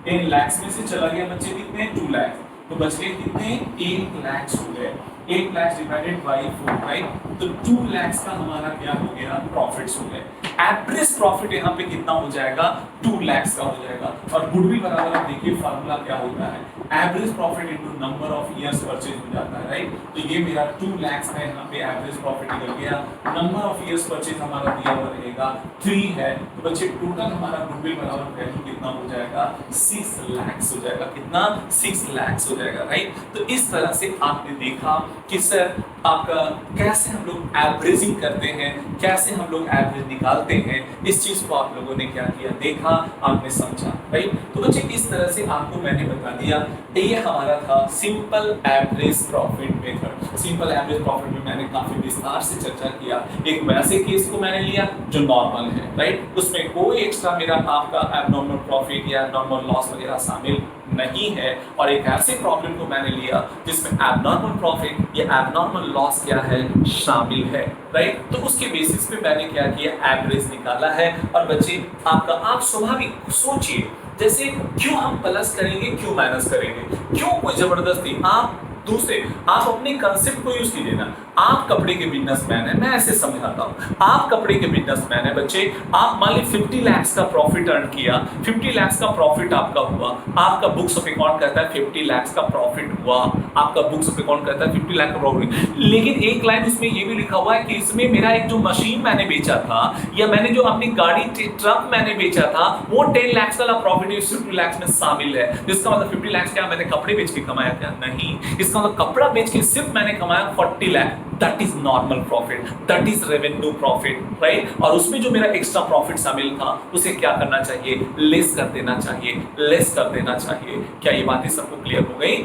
इन लैक्स में से चला गया बच्चे कितने 2 लाख, तो बच गए कितने 1 लाख हो गए, 1 लाख डिवाइडेड बाई 4, राइट। तो 2 लाख का हमारा क्या हो गया प्रॉफिट्स हो गए। एवरेज प्रॉफिट यहाँ पे कितना हो जाएगा 2 लाख का हो जाएगा। और गुडविल बराबर आप देखिए फार्मूला क्या होता है, average profit into number of years purchase हो जाता है, राइट। तो ये मेरा 2 लाख का यहाँ पे एवरेज प्रॉफिट निकल गया। नंबर ऑफ इयर्स परचेज हमारा दिया हुआ रहेगा 3 है, तो बच्चे टोटल हमारा गुडविल बराबर वैल्यू कितना हो जाएगा 6 लाख हो जाएगा, कितना 6 लाख हो जाएगा, राइट। तो इस तरह से आपने देखा कि सर आपका कैसे हम लोग एवरेजिंग करते हैं, कैसे हम लोग एवरेज निकालते हैं, इस चीज को आप लोगों ने क्या किया देखा, आपने समझा, राइट। तो बच्चे इस तरह से आपको मैंने बता दिया ये हमारा था simple average profit method. Simple average profit में मैंने काफी विस्तार से चर्चा किया। एक वैसे केस को मैंने लिया जो नॉर्मल है, राइट, उसमें कोई एक्स्ट्रा मेरा आपका एबनॉर्मल प्रॉफिट या नॉर्मल लॉस वगैरह शामिल नहीं है, और एक ऐसे प्रॉब्लम को मैंने लिया जिसमें एबनॉर्मल प्रॉफिट या एबनॉर्मल लॉस क्या है शामिल है, राइट। तो उसके बेसिस पे मैंने क्या किया एवरेज निकाला है। और बच्चे आपका आप स्वाभाविक सोचिए, जैसे क्यों हम प्लस करेंगे क्यों माइनस करेंगे, क्यों कोई जबरदस्ती, आप दूसरे आप अपने कंसेप्ट को यूज कीजिए ना। आप कपड़े के बिजनेसमैन है, मैं ऐसे समझाता हूँ, आप कपड़े के बिजनेसमैन है बच्चे, आप मान ली 50 लाख का प्रॉफिट अर्न किया, 50 लाख का प्रॉफिट आपका हुआ, आपका बुक्स ऑफ अकाउंट कहता है 50 लाख का प्रॉफिट हुआ, आपका बुक्स ऑफ अकाउंट कहता है 50 लाख का प्रॉफिट, लेकिन एक लाइन उसमें ये भी लिखा हुआ है कि इसमें मेरा एक जो मशीन मैंने बेचा था या मैंने जो अपनी गाड़ी ट्रक मैंने बेचा था वो 10 लाख वाला प्रॉफिट 50 लाख में शामिल है। जिसका मतलब 50 लाख क्या मैंने कपड़े बेच के कमाया क्या? नहीं, इसका मतलब कपड़ा बेच के सिर्फ मैंने कमाया 40 lakh. That is normal profit, that is revenue profit, right. और उसमें जो मेरा एक्स्ट्रा प्रॉफिट शामिल था उसे क्या करना चाहिए, लेस कर देना चाहिए, लेस कर देना चाहिए। क्या ये बातें सबको क्लियर हो गई?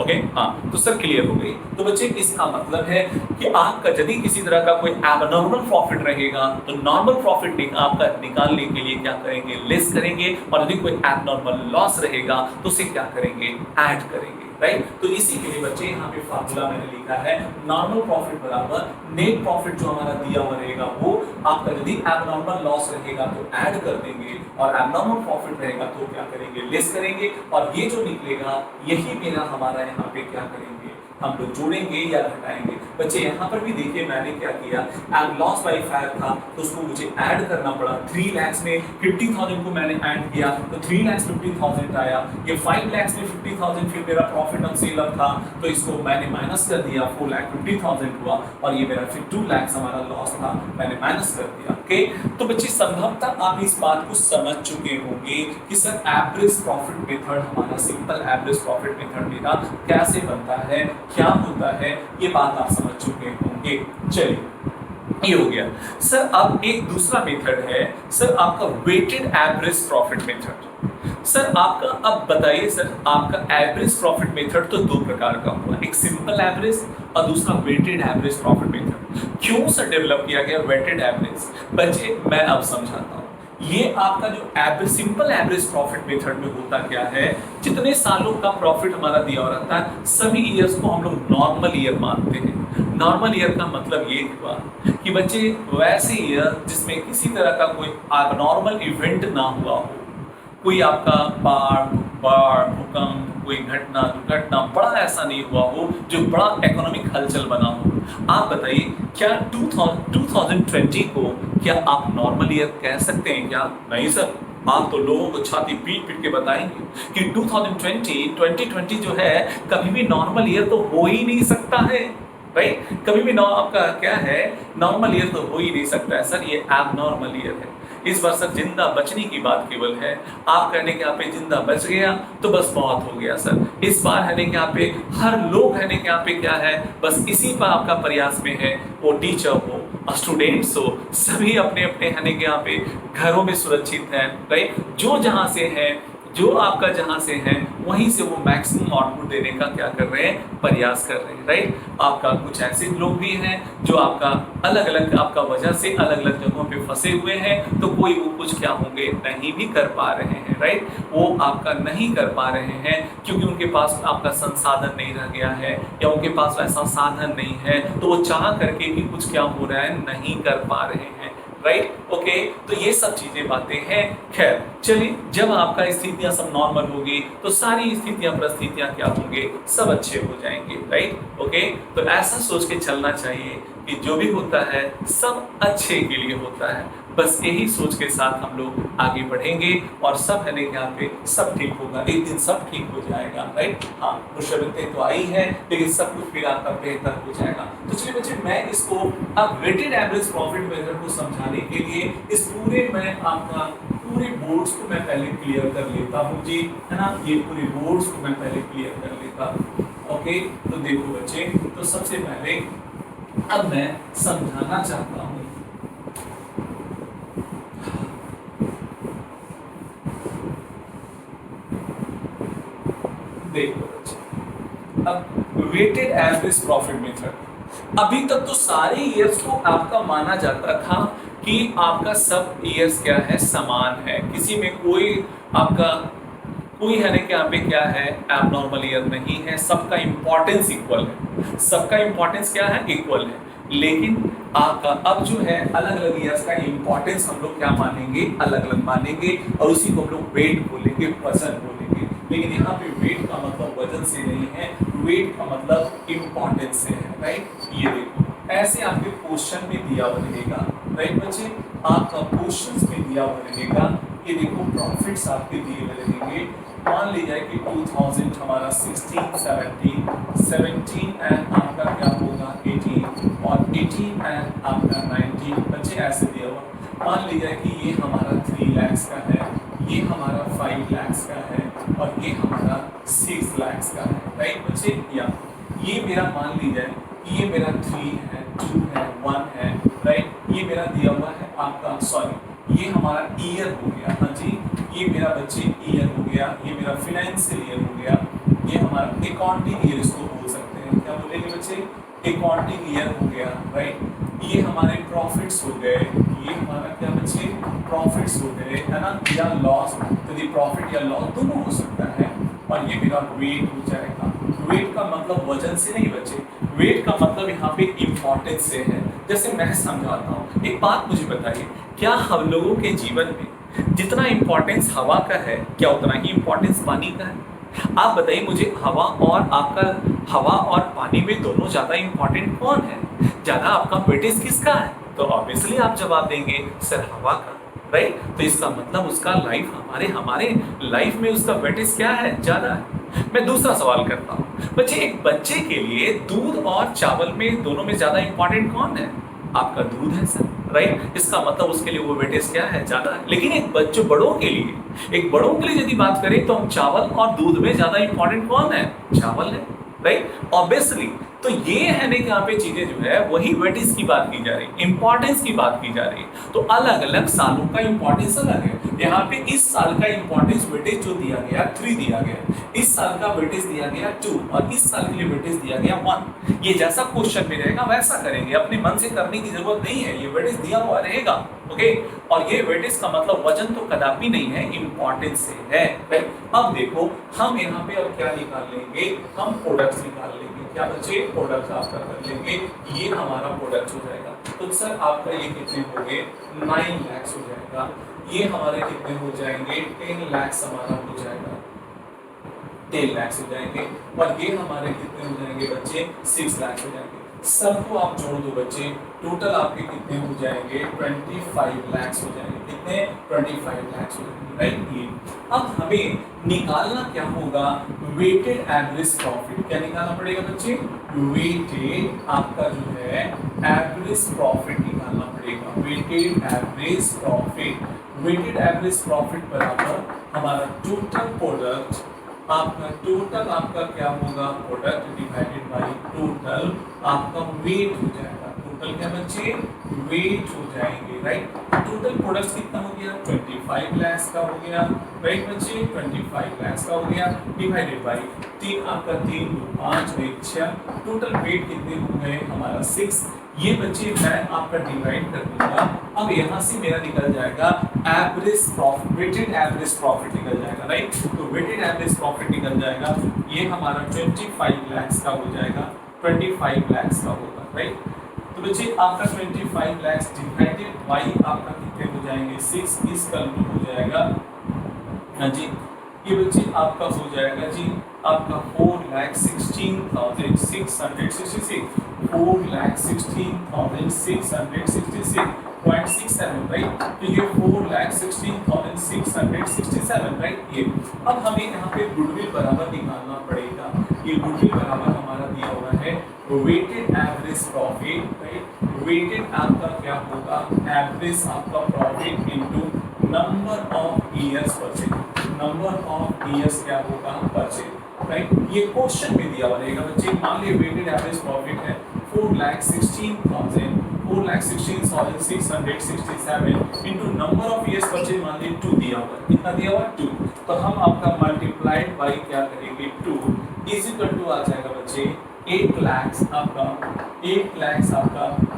ओके हाँ, तो सर क्लियर हो गई। तो बच्चे इसका मतलब है कि आपका यदि किसी तरह का कोई एबनॉर्मल प्रॉफिट रहेगा तो नॉर्मल प्रॉफिट आपका निकालने के लिए क्या करेंगे, लेस करेंगे, और यदि कोई एबनॉर्मल लॉस रहेगा तो उसे क्या करेंगे, ऐड करेंगे, राइट। तो इसी के लिए बच्चे यहाँ पे फार्मूला मैंने लिखा है, नॉर्मल प्रॉफिट बराबर नेट प्रॉफिट जो हमारा दिया हुआ रहेगा वो आपका यदि एबनॉर्मल लॉस रहेगा तो ऐड कर देंगे, और एबनॉर्मल प्रॉफिट रहेगा तो क्या करेंगे, लेस करेंगे, और ये जो निकलेगा यही मेरा हमारा यहाँ पे क्या करेंगे, हम लोग जोड़ेंगे या घटाएंगे। बच्चे यहाँ पर भी देखिए मैंने क्या किया, लॉस बाई 5 था तो उसको मुझे ऐड करना पड़ा। 3 लाख में 50,000 को मैंने ऐड किया तो 3 लाख 50,000 आया। ये 5 लाख में 50,000 फिर मेरा प्रॉफिट ऑन सेल था तो इसको मैंने माइनस कर दिया, 4 लाख 50,000 हुआ, और ये मेरा फिर 2 लाख हमारा लॉस था, मैंने माइनस कर दिया। ओके, तो बच्चे संभवतः आप इस बात को समझ चुके होंगे कि सर एवरेज प्रॉफिट मेथड हमारा सिंपल एवरेज प्रॉफिट मेथड मेरा कैसे बनता है, क्या होता है, ये बात आप समझ चुके होंगे। चलिए ये हो गया। सर अब एक दूसरा मेथड है सर आपका weighted average profit method. Sir आपका अब बताइए सर, आपका एवरेज प्रॉफिट मेथड तो 2 प्रकार का हुआ, एक सिंपल एवरेज और दूसरा वेटेड एवरेज प्रॉफिट मेथड। क्यों सर डेवलप किया गया वेटेड एवरेज? बच्चे मैं अब समझाता हूँ। ये आपका जो average simple average profit method में होता क्या है, जितने सालों का प्रॉफिट हमारा दिया हो रहता है सभी ईयर्स को हम लोग नॉर्मल ईयर मानते हैं। नॉर्मल ईयर का मतलब ये हुआ कि बच्चे वैसे ईयर जिसमें किसी तरह का कोई abnormal इवेंट ना हुआ हो, कोई आपका बाढ़ भूकंप कोई घटना दुर्घटना बड़ा ऐसा नहीं हुआ हो जो बड़ा इकोनॉमिक हलचल बना हो। आप बताइए क्या 2020 को क्या आप नॉर्मल ईयर कह सकते हैं क्या? नहीं सर, आप तो लोगों को छाती पीट पीट के बताएंगे कि 2020 जो है कभी भी नॉर्मल ईयर तो हो ही नहीं सकता है, राइट। कभी भी आपका क्या है नॉर्मल ईयर तो हो ही नहीं सकता है सर, ये एबनॉर्मल ईयर है। इस बार सर जिंदा बचने की बात केवल है, आप कहने के यहाँ पे जिंदा बच गया तो बस बहुत हो गया सर। इस बार है कि यहाँ पे हर लोग है कि यहाँ पे क्या है बस इसी पर आपका प्रयास में है, वो टीचर हो स्टूडेंट्स हो सभी अपने अपने है कि यहाँ पे घरों में सुरक्षित हैं, राइट। जो जहाँ से है जो आपका जहां से है वहीं से वो मैक्सिमम आउटपुट देने का क्या कर रहे हैं, प्रयास कर रहे हैं, राइट। आपका कुछ ऐसे लोग भी हैं जो आपका अलग अलग आपका वजह से अलग अलग जगहों पे फंसे हुए हैं, तो कोई वो कुछ क्या होंगे नहीं भी कर पा रहे हैं, राइट। वो आपका नहीं कर पा रहे हैं क्योंकि उनके पास आपका संसाधन नहीं रह गया है या उनके पास ऐसा साधन नहीं है, तो वो चाह करके भी कुछ क्या हो रहा है नहीं कर पा रहे हैं। Right okay. तो ये सब चीजें बातें हैं। खैर चलिए, जब आपका स्थितियां सब नॉर्मल होगी तो सारी स्थितियां परिस्थितियां क्या होंगे, सब अच्छे हो जाएंगे। Right okay. तो ऐसा सोच के चलना चाहिए कि जो भी होता है सब अच्छे के लिए होता है। बस यही सोच के साथ हम लोग आगे बढ़ेंगे और सब है यहाँ पे सब ठीक होगा, एक दिन सब ठीक हो जाएगा। राइट हाँ, मुश्किलें तो आई है लेकिन सब कुछ फिर आपका बेहतर हो जाएगा। तो चलिए बच्चे, मैं इसको अब वेटेड एवरेज प्रॉफिट मेथड को समझाने के लिए इस पूरे मैं आपका पूरे बोर्ड्स को मैं पहले क्लियर कर लेता हूँ जी, है ना। ये पूरे बोर्ड्स को मैं पहले क्लियर कर लेता हूँ। ओके, तो देखो बच्चे, तो सबसे पहले अब मैं समझाना चाहता हूँ। देखो बच्चे, अब वेटेड एवरेज प्रॉफिट मेथड, अभी तक तो सारे ईयर्स को आपका माना जाता था कि आपका सब ईयर्स क्या है, समान है, किसी में कोई आपका कोई है ना यहाँ पे क्या है, एबनॉर्मल ईयर नहीं है, सबका इंपॉर्टेंस इक्वल है, सबका इंपॉर्टेंस क्या है, इक्वल है। लेकिन आपका अब जो है अलग अलग ईयर्स का इंपॉर्टेंस हम लोग क्या मानेंगे, अलग अलग मानेंगे, और उसी को हम लोग वेट बोलेंगे, वजन बोलेंगे। लेकिन यहाँ पे वेट का मतलब वजन से नहीं है, वेट का मतलब इंपॉर्टेंस से है। राइट, ये देखो ऐसे आपके क्वेश्चन में दिया हुआ रहेगा। राइट बच्चे, आपका क्वेश्चंस में दिया हुआ रहेगा। ये देखो प्रॉफिट्स आपके दिए हुए रहेंगे। मान लीजिए कि 2000 हमारा 16, 17 एंड आपका क्या होगा 18, और 18 एंड आपका 19 बच्चे ऐसे दिया हुआ। मान लीजिए कि ये हमारा 3 लाख का है, ये हमारा 5 लाख का है, और ये हमारा 6 लाख का है। राइट बच्चे, या ये मेरा मान लीजिए कि ये मेरा 3 है, 2 है, 1 है। राइट, ये मेरा दिया हुआ है आपका, सॉरी ये हमारा ईयर हो गया। हाँ जी, ये मेरा बच्चे ईयर हो गया, ये मेरा फाइनेंशियल ईयर हो गया, ये हमारा अकाउंटिंग ईयर इसको बोल सकते हैं। क्या बोलेंगे बच्चे, अकाउंटिंग ईयर हो गया। राइट, ये हमारे प्रॉफिट्स हो गए, ये हमारा क्या बच्चे, प्रॉफिट्स हो गए, है ना, या लॉस। तो ये प्रॉफिट या लॉस दोनों हो सकता है। और ये मेरा वेट हो जाएगा। वेट का मतलब वजन से नहीं बच्चे, वेट का मतलब यहाँ पे इंपॉर्टेंस से है। जैसे मैं समझाता हूँ, एक बात मुझे बताइए, क्या हम लोगों के जीवन में जितना इंपॉर्टेंस हवा का है, क्या उतना ही इंपॉर्टेंस पानी का है? आप बताइए मुझे, हवा और आपका, हवा और पानी में दोनों ज्यादा इंपॉर्टेंट कौन है, ज्यादा आपका वेटेज किसका है? तो ऑब्वियसली आप जवाब देंगे सर हवा का। राइट, तो इसका मतलब उसका लाइफ हमारे लाइफ में उसका वेटेज क्या है, ज्यादा है। मैं दूसरा सवाल करता हूँ बच्चे, एक बच्चे के लिए दूध और चावल में दोनों में ज्यादा इंपॉर्टेंट कौन है? आपका दूध है सर। राइट, इसका मतलब उसके लिए वो वेटेज क्या है, ज्यादा है। लेकिन एक बच्चों बड़ों के लिए यदि बात करें तो हम चावल और दूध में ज्यादा इंपॉर्टेंट कौन है, चावल है। Right, obviously. तो ये है ना कि यहाँ पे चीजें जो है वही वेटेज की बात की जा रही, इंपॉर्टेंस की बात की जा रही है। तो अलग अलग सालों का इंपॉर्टेंस अलग है। यहाँ पे इस साल का इंपॉर्टेंस वेटेज जो दिया गया 3 दिया गया, इस साल का वेटेज दिया गया 2, और इस साल के लिए वेटेज दिया गया 1। ये जैसा क्वेश्चन में रहेगा वैसा करेंगे, अपने मन से करने की जरूरत नहीं है, ये वेटेज दिया हुआ रहेगा। ओके, और ये वेटेज का मतलब वजन तो कदापि नहीं है, इंपॉर्टेंस से है। अब देखो हम यहाँ पे अब क्या निकाल लेंगे, हम प्रोडक्ट्स निकाल लेंगे। क्या बच्चे, प्रोडक्ट आपका कर लेंगे, ये हमारा प्रोडक्ट हो जाएगा। तो सर आपका ये कितने हो गए, 9 लाख हो जाएगा। ये हमारे कितने हो जाएंगे, 10 लाख हमारा हो जाएगा, 10 लाख हो जाएंगे। और ये हमारे कितने हो जाएंगे बच्चे, 6 लाख हो जाएंगे। सबको आप जोड़ दो बच्चे, टोटल आपके कितने हो जाएंगे, 25 लाख हो जाएंगे। कितने, 25 लाख हो जाएंगे। राइट, ये अब हमें निकालना क्या होगा, वेटेड एवरेज प्रॉफिट। क्या निकालना पड़ेगा बच्चे, वेटेड आपका जो है एवरेज प्रॉफिट निकालना पड़ेगा। Weighted average profit, weighted average profit बराबर हमारा टोटल प्रोडक्ट, आपका क्या होगा, प्रोडक्ट डिवाइडेड बाय टोटल आपका वेट हो जाएगा। टोटल क्या बच्चे, वेट हो जाएंगे। राइट, टोटल प्रोडक्ट्स कितना हो गया, 25 लाख का हो गया। राइट बच्चे, 25 लाख का हो गया, डिवाइडेड बाय 3, आपका 3 5 1 6, टोटल वेट कितने हो गए हमारा 6। ये बच्चे मैं आपका डिवाइड कर दूंगा। अब यहाँ से मेरा निकल जाएगा average profit, weighted average profit निकल जाएगा। राइट, तो वेटेड एवरेज प्रॉफिट निकल जाएगा, ये हमारा 25 लाख का हो जाएगा, 25 लाख का होगा। राइट, तो बच्चे आपका 25 लाख डिवाइडेड बाई आपका कितने हो जाएंगे 6, इसका हो जाएगा हाँ जी, ये बच्चे आपका हो जाएगा जी आपका 4,16,666 4,16,666.67 राइट। तो ये 4,16,667 राइट। ये अब हमें यहाँ पे गुडविल बराबर निकालना पड़ेगा। ये गुडविल बराबर हमारा दिया हुआ है weighted average profit right. Weighted आपका क्या होगा एवरेज आपका profit into number of years purchase. Number of years क्या होगा परचेज राइट। ये क्वेश्चन में दिया हुआ रहेगा बच्चे। मान लीजिए वेटेड एवरेज प्रॉफिट है 4,16,667 into number of years purchase मान लीजिए 2 दिया हुआ है। कितना दिया हुआ है 2। तो हम आपका मल्टीप्लाइड बाय क्या करेंगे 2 इज इक्वल टू आ जाएगा बच्चे 8 लाख आपका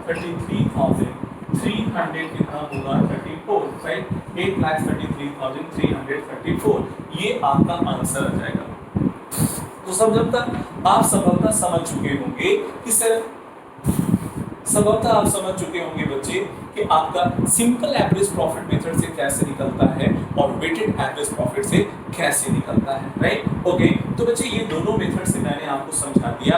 33,300 कितना होगा 34 राइट। 8,33,334 ये आपका आंसर आ जाएगा। तो सब जब तक आप संभवतः समझ चुके होंगे कि सर संभवतः आप समझ चुके होंगे बच्चे कि आपका सिंपल एवरेज प्रॉफिट मेथड से कैसे निकलता है और वेटेड एवरेज प्रॉफिट से कैसे निकलता है राइट। ओके तो बच्चे ये दोनों मेथड से मैंने आपको समझा दिया।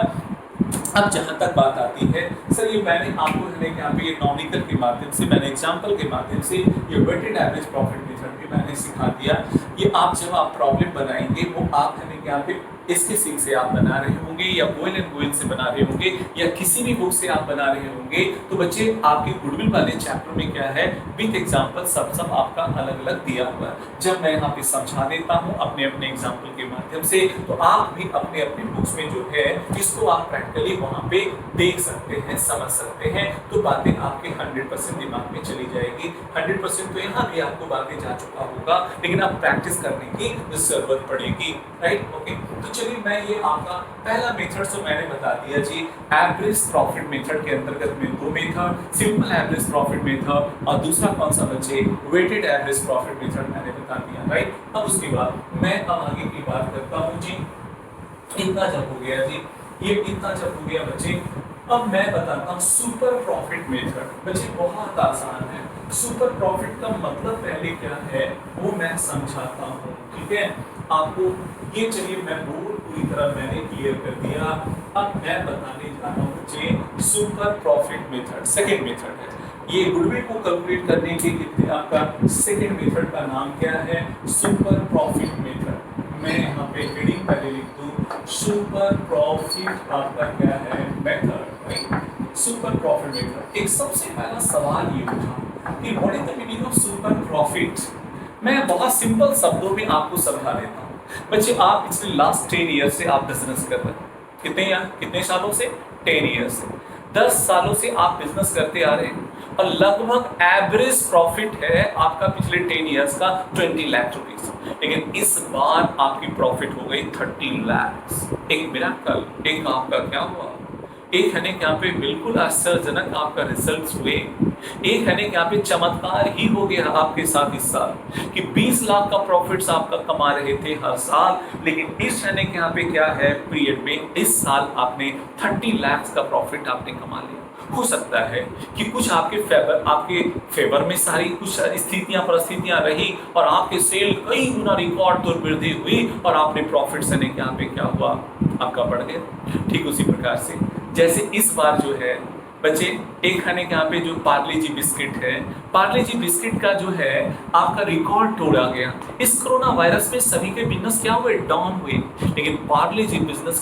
अब जहां तक बात आती है सर ये मैंने आपको यहाँ पे ये नॉमिकल के माध्यम से मैंने एग्जांपल के माध्यम से ये वेटेड एवरेज प्रॉफिट मेथड भी मैंने सिखा दिया। ये आप जब आप प्रॉब्लम बनाएंगे वो आप यहाँ पे इसके सीख से आप बना रहे होंगे या गोयल एंड गोयल से बना रहे होंगे या किसी भी बुक से आप बना रहे होंगे तो बच्चे आपके गुडविल वाले चैप्टर में क्या है विद एग्जांपल सब आपका अलग अलग दिया हुआ है। जब मैं यहाँ पे समझा देता हूँ अपने अपने एग्जांपल के माध्यम से तो आप भी अपने अपने बुक्स में जो है इसको आप प्रैक्टिकली वहाँ पे देख सकते हैं समझ सकते हैं। तो बातें आपके 100% दिमाग में चली जाएगी। 100% तो यहाँ भी आपको बातें जा चुका होगा लेकिन आप प्रैक्टिस करने की जरूरत पड़ेगी राइट। ओके तो चलिए मैं ये आपका पहला मेथड तो मैंने बता दिया जी एवरेज प्रॉफिट मेथड के अंतर्गत में दो method simple average profit method और दूसरा कौन सा बच्चे वेटेड एवरेज प्रॉफिट मेथड मैंने बता दिया राइट। अब उसके बाद मैं अब आगे की बात करता हूँ जी। इतना जब हो गया जी ये इतना जब हो गया बच्चे अब मैं बताता हूँ सुपर प्रॉफिट मेथड। बच्चे बहुत आसान है। सुपर प्रॉफिट का मतलब पहले क्या है वो मैं समझाता हूँ ठीक है आपको। ये चलिए मैं बोर्ड पूरी तरह मैंने क्लियर कर दिया। अब मैं बताने जा रहा हूँ बच्चे super profit method second method है। ये गुडविल को कैलकुलेट करने के लिए आपका सेकंड मेथड का नाम क्या है सुपर प्रॉफिट मेथड। मैं यहाँ पे हेडिंग पहले लिख दूँ सुपर प्रॉफिट आपका क्या है method right. Super profit method एक सबसे पहला सवाल ये उठा कि what is the meaning of super profit. मैं बहुत सिंपल शब्दों में आपको समझा देता हूँ बच्चे। आप पिछले लास्ट 10 ईयर से आप बिजनेस कर रहे हैं। कितने सालों से 10 ईयर से 10 सालों से आप बिजनेस करते आ रहे हैं और लगभग एवरेज प्रॉफिट है आपका पिछले 10 इयर्स का 20 लाख रुपीस। लेकिन इस बार आपकी प्रॉफिट हो गई 30 लाख। एक मिराकल एक आपका क्या हुआ एक है यहाँ पे बिल्कुल आश्चर्यजनक आपका रिजल्ट हुए। एक है यहाँ पे चमत्कार ही हो गया आपके साथ इस साल कि 20 लाख का प्रॉफिट्स आपका कमा रहे थे हर साल। लेकिन इस रहने के यहाँ पे क्या है पीरियड में इस साल आपने 30 लाख का प्रॉफिट आपने कमा लिया। हो सकता है कि कुछ आपके फेवर में सारी कुछ परिस्थितियां रही और आपके सेल कई गुना रिकॉर्ड तौर वृद्धि हुई और आपने प्रॉफिट से यहाँ पे क्या हुआ आपका बढ़ गया। ठीक उसी प्रकार से जैसे इस बार जो है बच्चे एक खाने के यहाँ पे जो पार्ले जी बिस्किट है पार्ले जी बिस्किट का जो है आपका रिकॉर्ड तोड़ा गया। इस कोरोना वायरस में सभी के बिजनेस क्या हुए डाउन हुए लेकिन पार्ले जी बिस्किट्स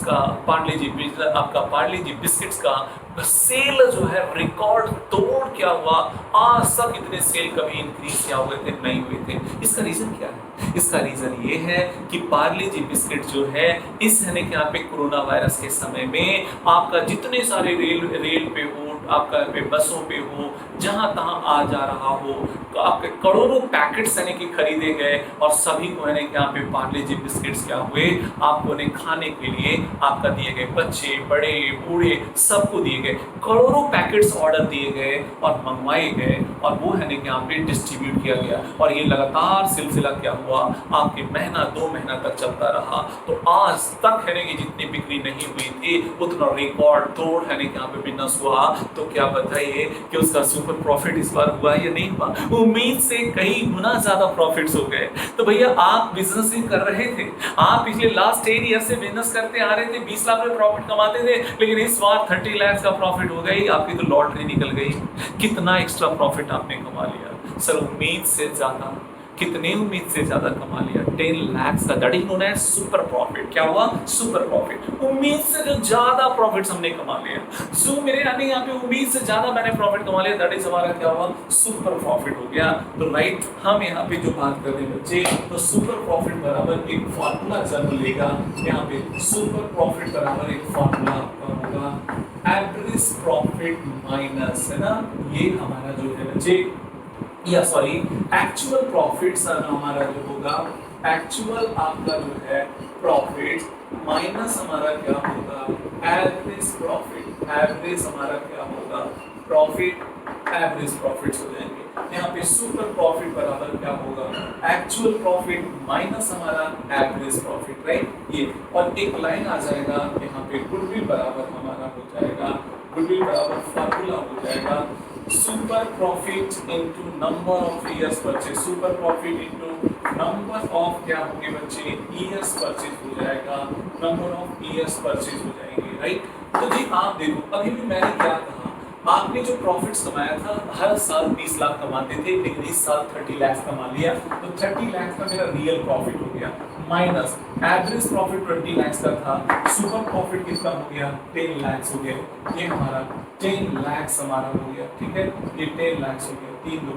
का सेल जो है रिकॉर्ड तोड़ क्या हुआ। आज तक इतने सेल कभी इंक्रीज क्या हुए थे नहीं हुए थे। इसका रीजन क्या है इसका रीजन ये है कि पार्ले जी बिस्किट जो है इस रहने के यहाँ पे कोरोना वायरस के समय में आपका जितने सारे रेल पे हो आपका पे बसों पे हो जहां तहां आ जा रहा हो तो आपके करोड़ों पैकेट्स यानी कि खरीदे गए और सभी को यानी कि यहाँ पे पार्ले जी बिस्किट्स क्या हुए आपको ने खाने के लिए आपका दिए गए बच्चे बड़े बूढ़े सबको दिए गए करोड़ों पैकेट्स ऑर्डर दिए गए और मंगवाए गए और वो है कि यहाँ पे डिस्ट्रीब्यूट किया गया और ये लगातार सिलसिला क्या हुआ आपके महीना 2 महीना तक चलता रहा। तो आज तक है कि जितनी बिक्री नहीं हुई थी उतना रिकॉर्ड तोड़ है कि यहाँ पे बिजनेस हुआ। तो तो क्या बताइए कि उसका सुपर प्रॉफिट इस बार हुआ या नहीं हुआ? उम्मीद से कई गुना ज्यादा प्रॉफिट्स हो गए। तो भैया आप बिजनेस ही कर रहे थे, आप पिछले लास्ट 10 ईयर से बिजनेस करते आ रहे थे, 20 लाख में प्रॉफिट कमाते थे, लेकिन इस बार 30 लाख का प्रॉफिट हो गई, आपकी तो लॉटरी निकल गई। कितना एक्स्ट्रा प्रॉफिट आपने कमा लिया सर? उम्मीद से ज्यादा। कितने उम्मीद से ज्यादा कमा लिया? 10 लाख का। That is known as super profit. क्या हुआ? Super profit. उम्मीद से जो ज्यादा प्रॉफिट्स हमने कमा लिया। सो मेरे यानी यहाँ पे उम्मीद से ज्यादा मैंने प्रॉफिट कमा लिया, दैट इज हमारा क्या हुआ? सुपर प्रॉफिट हो गया। तो राइट, हम यहाँ पे जो बात कर रहे हैं बच्चे, तो सुपर प्रॉफिट बराबर एक फॉर्मूला जन्म लेगा। यहाँ पे सुपर प्रॉफिट बराबर एक फॉर्मूला आपका होगा, एवरेज प्रॉफिट माइनस, है ना, ये हमारा जो है बच्चे, या सॉरी एक्चुअल प्रॉफिट सर हमारा जो होगा, एक्चुअल आपका जो है प्रॉफिट माइनस हमारा क्या होगा? Average profit. एवरेज हमारा क्या होगा? प्रॉफिट, एवरेज प्रॉफिट्स हो जाएंगे। यहाँ पे सुपर प्रॉफिट बराबर क्या होगा? एक्चुअल प्रॉफिट माइनस हमारा एवरेज प्रॉफिट, राइट? ये और एक लाइन आ जाएगा यहाँ पे, गुडविल बराबर हमारा हो जाएगा, गुडविल बराबर फॉर्मूला हो जाएगा super profit into number of years purchase. Super profit into number of क्या होंगे बच्चे? ईयर्स परचेज हो जाएगा, नंबर ऑफ ईयर्स परचेज हो जाएंगे, राइट? तो जी आप देखो, अभी भी मैंने क्या कहा, आपने जो प्रॉफिट्स कमाया था, हर साल 20 लाख कमाते थे, लेकिन इस साल 30 लाख कमा लिया, तो 30 लाख का मेरा रियल प्रॉफिट हो गया, माइनस एवरेज प्रॉफिट 20 लाख का था, सुपर प्रॉफिट कितना हो गया? 10 लाख हो गया। ये हमारा 10 लाख हमारा हो गया, ठीक है, ये 10 लाख हो गया, 3 2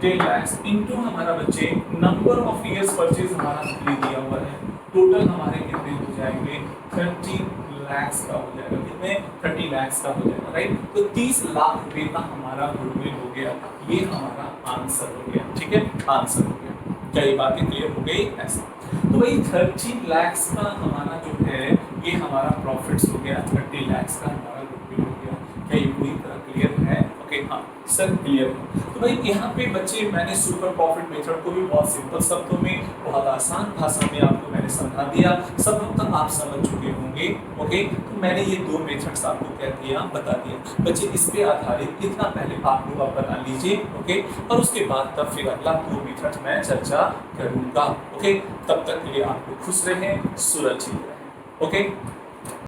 10 लाख इनटू हमारा बच्चे नंबर ऑफ ईयर्स परचेज हमारा दिया हुआ है, टोटल हमारे कितने हो जाएंगे? 30 लाख का हो जाएगा। कितने? 30 लाख का हो जाएगा, राइट? तो 30 लाख रुपए का हमारा गुडविल हो गया। ये हमारा आंसर हो गया, ठीक है, आंसर हो गया। क्या ये बातें क्लियर हो गई? ऐसा तो भाई 30 लाख का हमारा जो है ये हमारा प्रॉफिट्स हो गया, 30 लाख का हमारा गुडविल हो गया। क्या ये पूरी तरह क्लियर है? ओके, हाँ सर क्लियर है। तो भाई यहाँ पे बच्चे मैंने सुपर प्रॉफिट मेथड को भी बहुत सिंपल शब्दों में, बहुत आसान भाषा में आपको मैंने समझा दिया। सब हद तक आप समझ चुके होंगे। ओके, तो मैंने ये 2 मेथड्स आपको क्या दिया, बता दिया। बच्चे इस पे आधारित इतना पहले आप लोग आप बना लीजिए, ओके, और उसके बाद तब फिर अगला 2 मेथड मैं चर्चा करूंगा। ओके, तब तक के लिए आपको खुश रहें, सुरक्षित रहें। ओके।